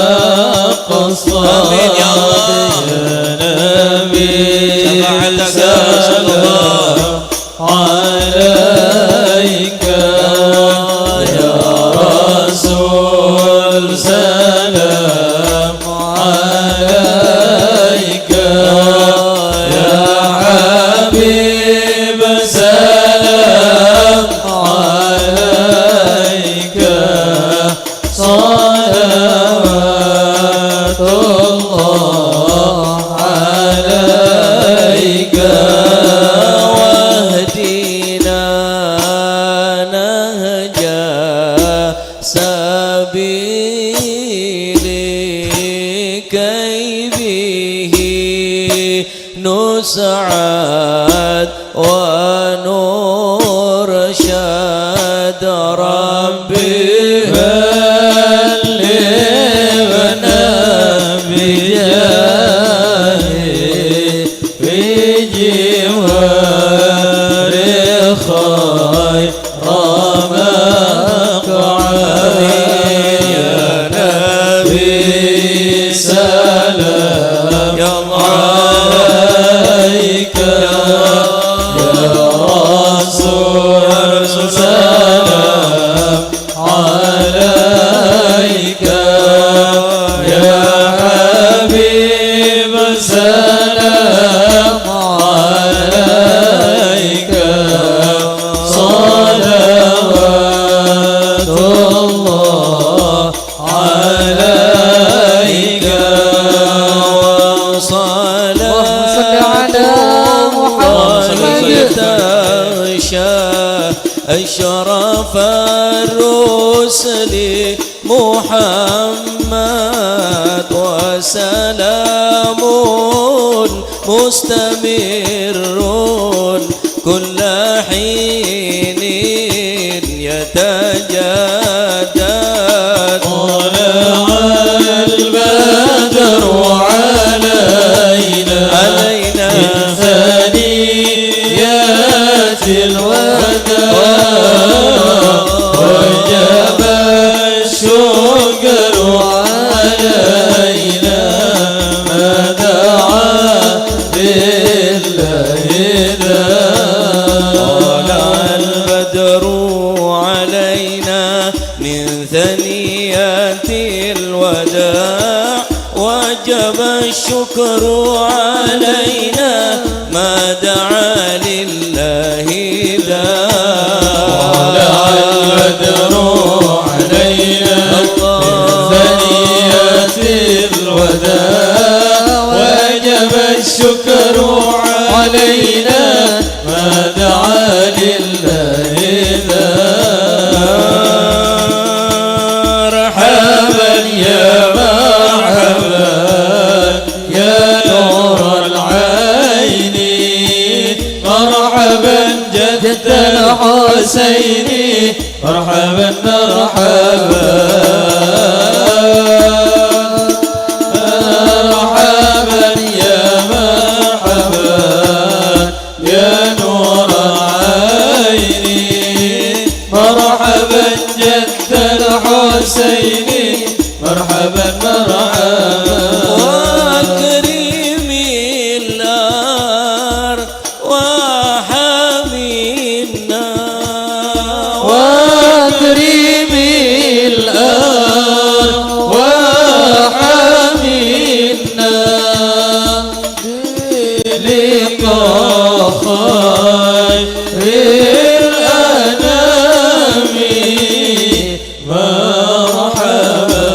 قصد يا نبي سلام عليك يا رسول سلام عليك يا حبيب سلام عليك صلوات الله عليك واهدنا نهجا سبيلك كي به نسعد ونرشد ربي بلغنا بجاهه في جوار خير مقعد يا نبي سلام عليك يا رسول سلام عليك يا حبيب سلام عليك صلوات الله عليك وصلاة محمد أشرف الرسل محمد وسلام مستمر كل حين يتجدد طلع البدر علينا من ثنيات الوداع لله ذا طلع البدر علينا من ثنيات الوداع وجب الشكر علينا ما دعا لله ذا طلع البدر علينا من ثنيات الوداع وجب الشكر علينا ما دعا لله ذا مرحبا يا مرحبا يا نور العين مرحبا جد الحسين مرحبا مرحبا مرحبا يا مرحبا يا نور العين مرحبا جد الحسين مرحبا مرحبا وأكرم النار وحمينا وأكرم الأرض وحمينا لقاء خير الأنام مرحبا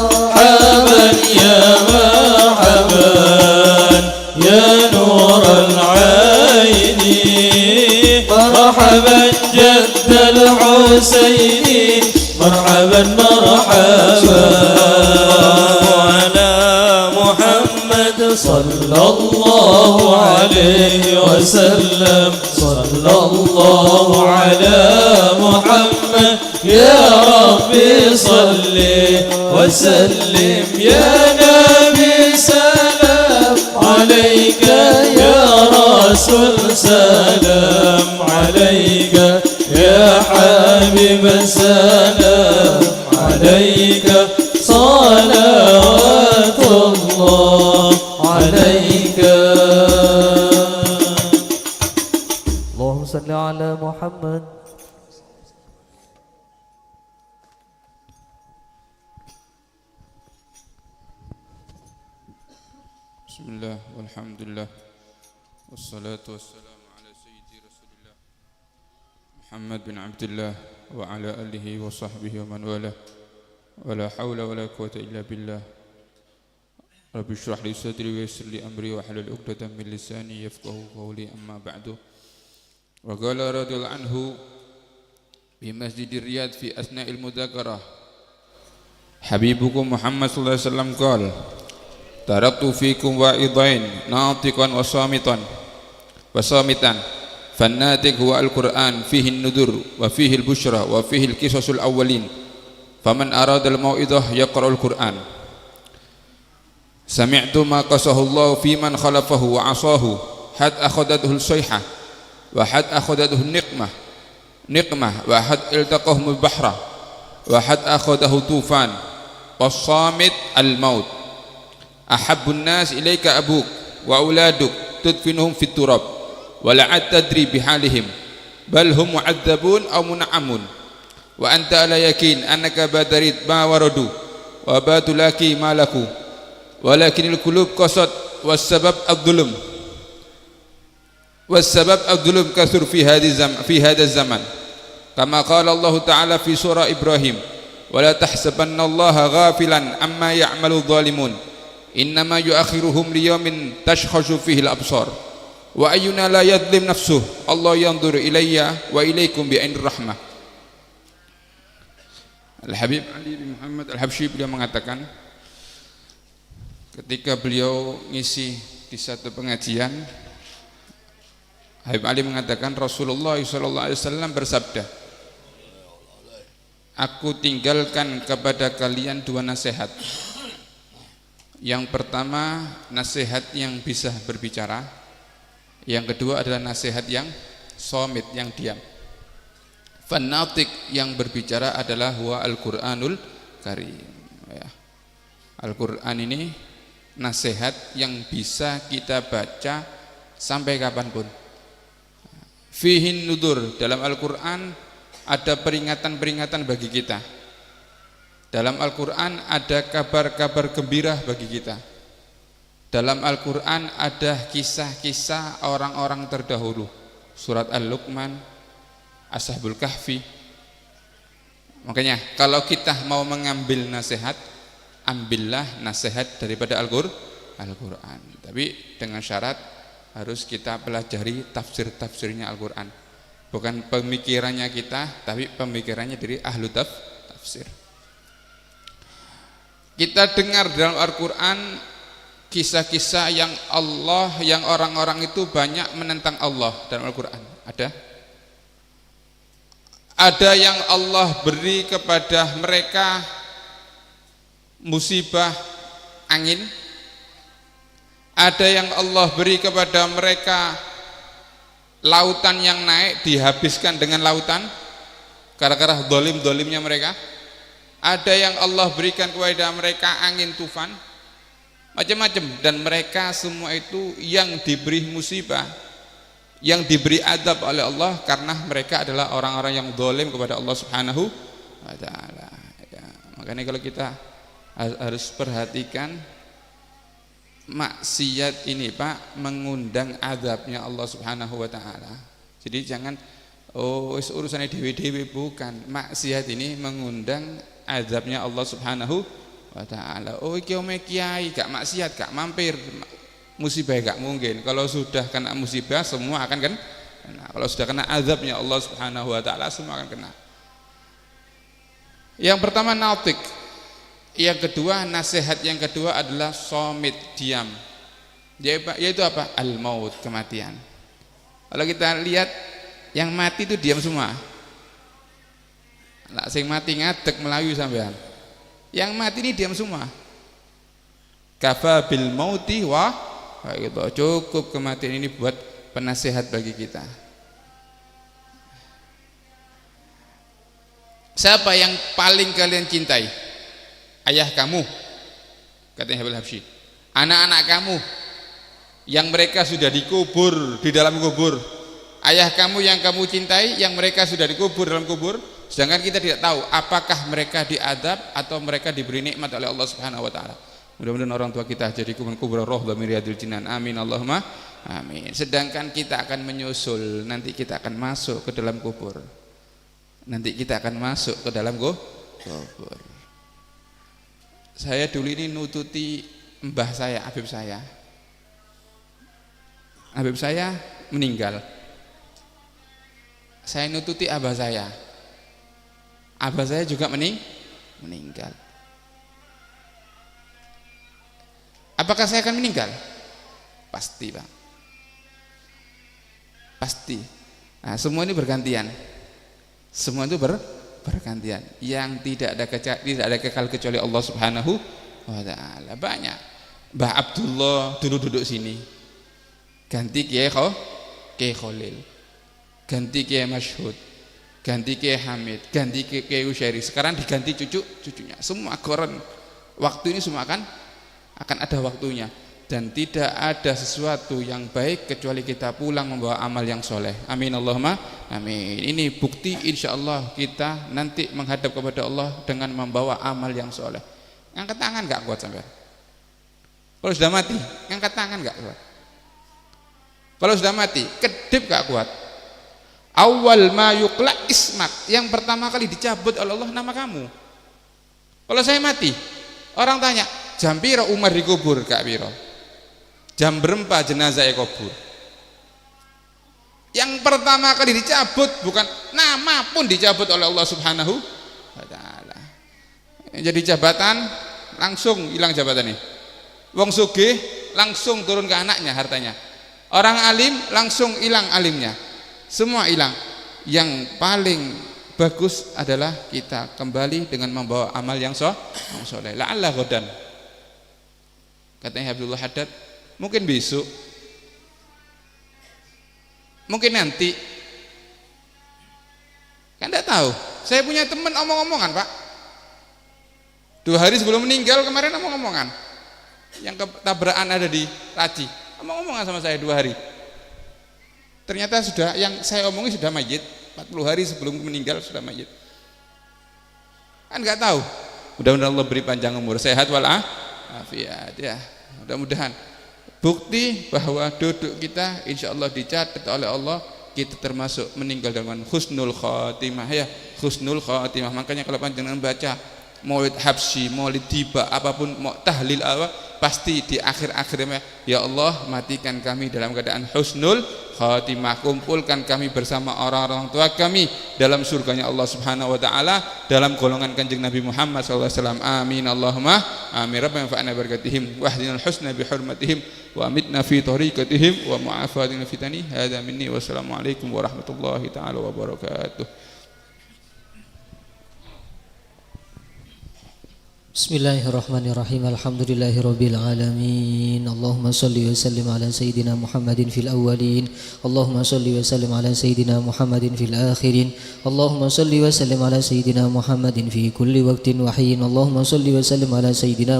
مرحبا يا مرحبا يا نور العين مرحبا جد الحسين مرحبا مرحبا على محمد صلى الله عليه وسلم صلى الله على محمد يا ربي صل وسلم يا نبي سلام عليك يا رسول سلام عليك يا حبيب سلام عليك صلوات الله عليك اللهم صل على محمد. بسم الله والحمد لله والصلاة والسلام على سيدي رسول الله محمد بن عبد الله وعلى آله وصحبه ومن والاه ولا حول ولا قوة إلا بالله رب اشرح لي صدري ويسر لي أمري واحلل عقدة من لساني يفقهوا قولي أما بعد وقال رضي الله عنه بمسجد الرياض في أثناء المذاكرة حبيبكم محمد صلى الله عليه وسلم قال تركت فيكم واعظين ناطقا وصامتا فالناطق هو القرآن فيه النذر وفيه البشرى وفيه القصص الأولين فمن أراد الموعظة يقرأ القرآن سمعت ما قصه الله في من خلفه وعصاه حد أخذته الصيحة وحد أخذته نقمة وحد التقهم البحر وحد أخذه طوفان والصامت الموت أحب الناس إليك أبوك وأولادك تدفنهم في التراب ولا تدري بحالهم بل هم معذبون أو منعمون وأنت على يقين أنك بدريت ما وردوا وبات لك ما لكوا ولكن القلوب قسط والسبب الظلم كثر في هذا الزمن كما قال الله تعالى في سورة إبراهيم ولا تحسبن الله غافلا عما يعمل الظالمون إنما يؤخرهم ليوم تشخص فيه الأبصار وأينا لا يظلم نفسه الله ينظر إلي وإليكم بعين الرحمة. Al-Habib Ali bin Muhammad Al-Habsyi beliau mengatakan ketika beliau ngisi di satu pengajian, Habib Ali mengatakan Rasulullah SAW bersabda, aku tinggalkan kepada kalian dua nasihat. Yang pertama nasihat yang bisa berbicara, yang kedua adalah nasihat yang somit, yang diam. Fanatik yang berbicara adalah huwa Al-Quranul Karim, ya. Al-Quran ini nasihat yang bisa kita baca sampai kapanpun. Fihin nudur, dalam Al-Quran ada peringatan-peringatan bagi kita. Dalam Al-Quran ada kabar-kabar gembira bagi kita. Dalam Al-Quran ada kisah-kisah orang-orang terdahulu. Surat Al-Luqman, Ashabul Kahfi. Makanya kalau kita mau mengambil nasihat, ambillah nasihat daripada Al-Quran. Tapi dengan syarat harus kita pelajari tafsir-tafsirnya Al-Quran. Bukan pemikirannya kita, tapi pemikirannya dari ahlu tafsir. Kita dengar dalam Al-Quran kisah-kisah yang orang-orang itu banyak menentang Allah dalam Al-Quran. Ada yang Allah beri kepada mereka musibah angin. Ada yang Allah beri kepada mereka lautan yang naik dihabiskan dengan lautan gara-gara dolim-dolimnya mereka. Ada yang Allah berikan kepada mereka angin tufan, macam-macam. Dan mereka semua itu yang diberi musibah, yang diberi adab oleh Allah karena mereka adalah orang-orang yang dolim kepada Allah Subhanahu wa ta'ala. Ya, makanya kalau kita harus perhatikan maksiat ini Pak mengundang azabnya Allah Subhanahu wa ta'ala. Jadi jangan urusannya dewi-dewi, bukan. Maksiat ini mengundang azabnya Allah Subhanahu wa ta'ala. Iki ome kiai gak maksiat, gak mampir, musibah gak mungkin. Kalau sudah kena musibah semua akan kena. Kalau sudah kena azabnya Allah Subhanahu wa ta'ala semua akan kena. Yang pertama nautik. Yang kedua, nasihat yang kedua adalah somit, diam. Yaitu apa? Al-maut, kematian. Kalau kita lihat yang mati itu diam semua. Lah sing mati ngadeg Melayu sampean. Yang mati ini diam semua. Kafa bil mauti wa gitu. Cukup kematian ini buat penasihat bagi kita. Siapa yang paling kalian cintai? Ayah kamu, katanya Habib Habsyi. Anak-anak kamu yang mereka sudah dikubur di dalam kubur. Ayah kamu yang kamu cintai yang mereka sudah dikubur dalam kubur. Sedangkan kita tidak tahu apakah mereka diadab atau mereka diberi nikmat oleh Allah Subhanahu wa ta'ala. Mudah-mudahan orang tua kita jadi kubur roh min riyadil jinan. Amin Allahumma amin. Sedangkan kita akan menyusul, nanti kita akan masuk ke dalam kubur. Nanti kita akan masuk ke dalam kubur. Saya dulu ini nututi mbah saya, Habib saya. Habib saya meninggal. Saya nututi abah saya. Abah saya juga meninggal. Apakah saya akan meninggal? Pasti, Pak. Pasti. Nah, semua ini bergantian. Semua itu bergantian. Yang tidak ada kekal kecuali Allah Subhanahu wa ta'ala. Banyak. Mbah Abdullah dulu duduk sini, ganti Kiai Khalil, ganti Kiai Masyhud, ganti Kiai Hamid, ganti Kiai Usyairi. Sekarang diganti cucunya. Semua koran. Waktu ini semua akan ada waktunya. Dan tidak ada sesuatu yang baik kecuali kita pulang membawa amal yang soleh. Amin Allahumma amin. Ini bukti insya Allah kita nanti menghadap kepada Allah dengan membawa amal yang soleh. Ngangkat tangan gak kuat sampai? Kalau sudah mati, ngangkat tangan gak kuat? Kalau sudah mati, kedip gak kuat? Awal ma yukla ismak, yang pertama kali dicabut oleh Allah nama kamu. Kalau saya mati, orang tanya, jam piro Umar dikubur Kak Piro? Jam berempa jenazah kubur. Yang pertama kali dicabut, bukan nama pun dicabut oleh Allah Subhanahu wa ta'ala. Jadi jabatan langsung hilang jabatannya. Wong sugih langsung turun ke anaknya hartanya. Orang alim langsung hilang alimnya. Semua hilang. Yang paling bagus adalah kita kembali dengan membawa amal yang soleh. La'alla ghadan. Katanya Abdullah Haddad, mungkin besok, mungkin nanti, kan tidak tahu. Saya punya teman omong-omongan Pak, 2 hari sebelum meninggal kemarin omong-omongan. Yang ketabrakan ada di Raji. Omong-omongan sama saya 2 hari. Ternyata sudah yang saya omongi sudah mayit. 40 hari sebelum meninggal sudah mayit. Kan nggak tahu. Mudah-mudahan Allah beri panjang umur, sehat walafiat ya. Mudah-mudahan bukti bahwa duduk kita insya Allah dicatat oleh Allah, kita termasuk meninggal dengan husnul khatimah ya, husnul khatimah. Makanya kalau panjenengan baca Maulid Habsyi, Maulid Tiba, apapun mau tahlil apa, pasti di akhir-akhirnya ya Allah matikan kami dalam keadaan husnul khatimah, kumpulkan kami bersama orang-orang tua kami dalam surganya Allah Subhanahu wa taala, dalam golongan Kanjeng Nabi Muhammad sallallahu alaihi wasallam. Amin Allahumma amin. Rabbana fa'na barakatihim wa hdinal husna bi hurmatihim wa amitna fi tariqatihim wa mu'afatina fitani. Hadza minni wassalamu alaikum warahmatullahi taala wabarakatuh. Bismillahirrahmanirrahim. Alhamdulillahirabbil alamin. Allahumma shalli wa sallim ala sayidina Muhammadin fil awwalin. Allahumma shalli wa sallim ala sayidina Muhammadin fil akhirin. Allahumma shalli wa sallim ala sayidina Muhammadin fi kulli waqtin wa hin. Allahumma shalli wa sallim ala sayidina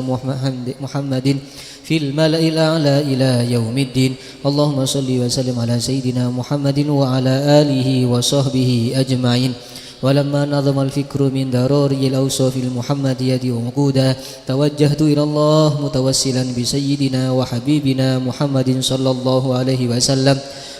Muhammadin fil mala'il a'la ila yaumiddin. Allahumma shalli wa sallim ala sayidina Muhammadin wa ala alihi wa sahbihi ajma'in. ولما نظم الفكر من ضروري الأوصاف المحمدية ومقودا توجهت إلى الله متوسلا بسيدنا وحبيبنا محمد صلى الله عليه وسلم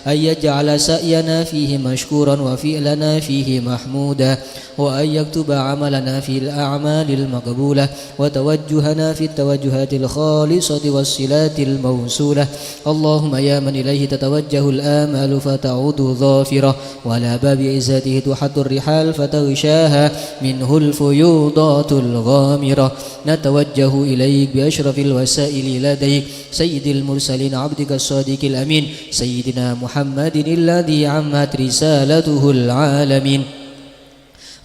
أن يجعل سعينا فيه مشكورا وفعلنا فيه محمودا، وأن يكتب عملنا في الأعمال المقبولة وتوجهنا في التوجهات الخالصة والصلات الموصولة. اللهم يا من إليه تتوجه الآمال فتعود ظافرة، وعلى باب عزته تحد الرحال فتغشاها منه الفيوضات الغامرة. نتوجه إليك بأشرف الوسائل لديك سيد المرسلين عبدك الصادق الأمين سيدنا محمد الذي عمت رسالته العالمين،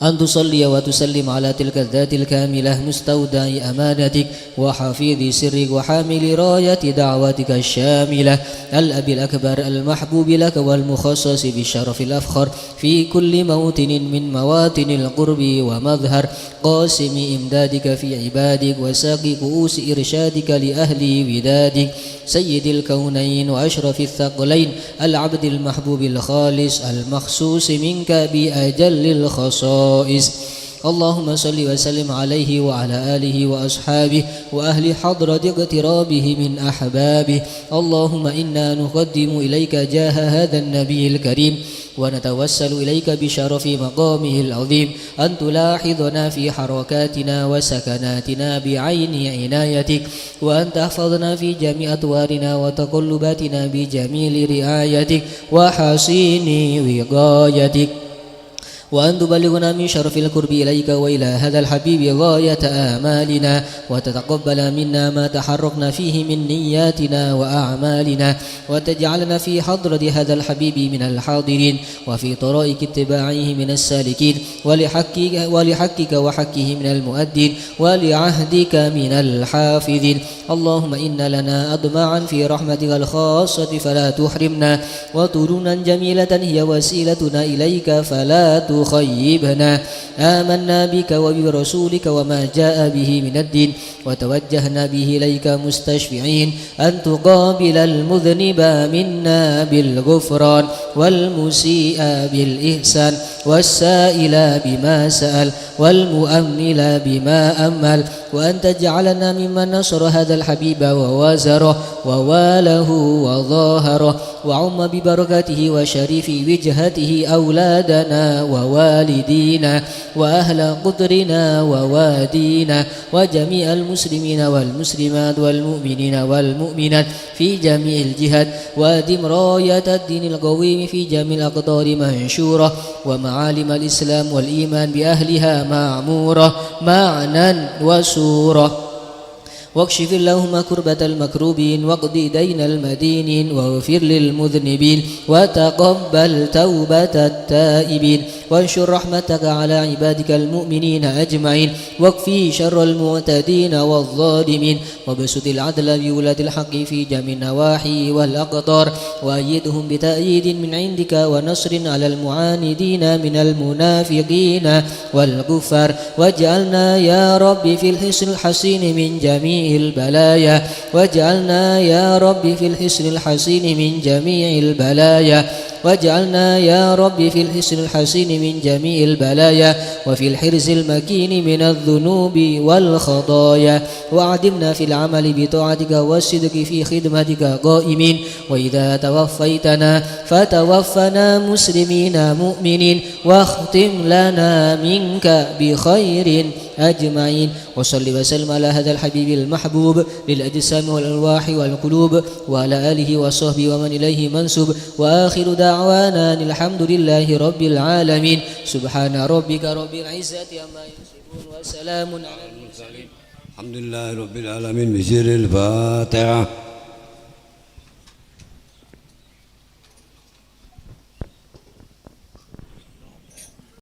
أن تصلي وتسلم على تلك الذات الكاملة مستودع أمانتك وحفيظ سرك وحامل راية دعوتك الشاملة، الأب الأكبر المحبوب لك والمخصص بالشرف الأفخر في كل موطن من مواطن القرب ومظهر قاسم إمدادك في عبادك وساقي كؤوس إرشادك لأهل ودادك، سيد الكونين وأشرف الثقلين العبد المحبوب الخالص المخصوص منك بأجل الخصائص. اللهم صل وسلم عليه وعلى آله وأصحابه وأهل حضرة اقترابه من أحبابه. اللهم إنا نقدم إليك جاه هذا النبي الكريم ونتوسل إليك بشرف مقامه العظيم أن تلاحظنا في حركاتنا وسكناتنا بعين عنايتك، وأن تحفظنا في جميع أطوارنا وتقلباتنا بجميل رعايتك وحصين وقايتك، وأن تبلغنا من شرف القرب إليك وإلى هذا الحبيب غاية آمالنا، وتتقبل منا ما تحركنا فيه من نياتنا وأعمالنا، وتجعلنا في حضرة هذا الحبيب من الحاضرين وفي طرائق اتباعه من السالكين، ولحقك وحقه من المؤدين ولعهدك من الحافظين. اللهم إن لنا أطماعا في رحمتك الخاصة فلا تحرمنا، وطرونا جميلة هي وسيلتنا إليك فلا تخيبنا. آمنا بك وبرسولك وما جاء به من الدين، وتوجهنا به إليك مستشفعين أن تقابل المذنب منا بالغفران والمسيء بالإحسان والسائل بما سأل والمؤمل بما أمل، وأن تجعلنا ممن نصر هذا الحبيب ووازره وواله وظاهره، وعم ببركته وشريف وجهته أولادنا ووالدينا وأهل قدرنا ووادينا وجميع المسلمين والمسلمات والمؤمنين والمؤمنات في جميع الجهات، وأدم راية الدين القويم في جميع الأقطار منشورة، ومعالم الإسلام والإيمان بأهلها معمورة معنى وسورة، واكشف اللهم كربة المكروبين واقض دين المدينين واغفر للمذنبين وتقبل توبة التائبين وانشر رحمتك على عبادك المؤمنين أجمعين واكفي شر المعتدين والظالمين وابسط العدل بولاة الحق في جميع النواحي والأقطار وأيدهم بتأييد من عندك ونصر على المعاندين من المنافقين والكفار واجعلنا يا رب في الحصن الحصين من جميع البلايا واجعلنا يا رب في الحصن الحصين من جميع البلايا واجعلنا يا رب في الحصن الحصين من جميع البلايا وفي الحرز المكين من الذنوب والخطايا وأعدمنا في العمل بطاعتك والصدق في خدمتك قائمين وإذا توفيتنا فتوفنا مسلمين مؤمنين واختم لنا منك بخير أجمعين وصل وسلم على هذا الحبيب المحبوب للأجسام والأرواح والقلوب وعلى آله وصحبه ومن إليه منسوب وآخر دعوانا الحمد لله رب العالمين سبحان ربك رب العزة عما يصفون وسلام على المرسلين الحمد لله رب العالمين بسر الفاتحة.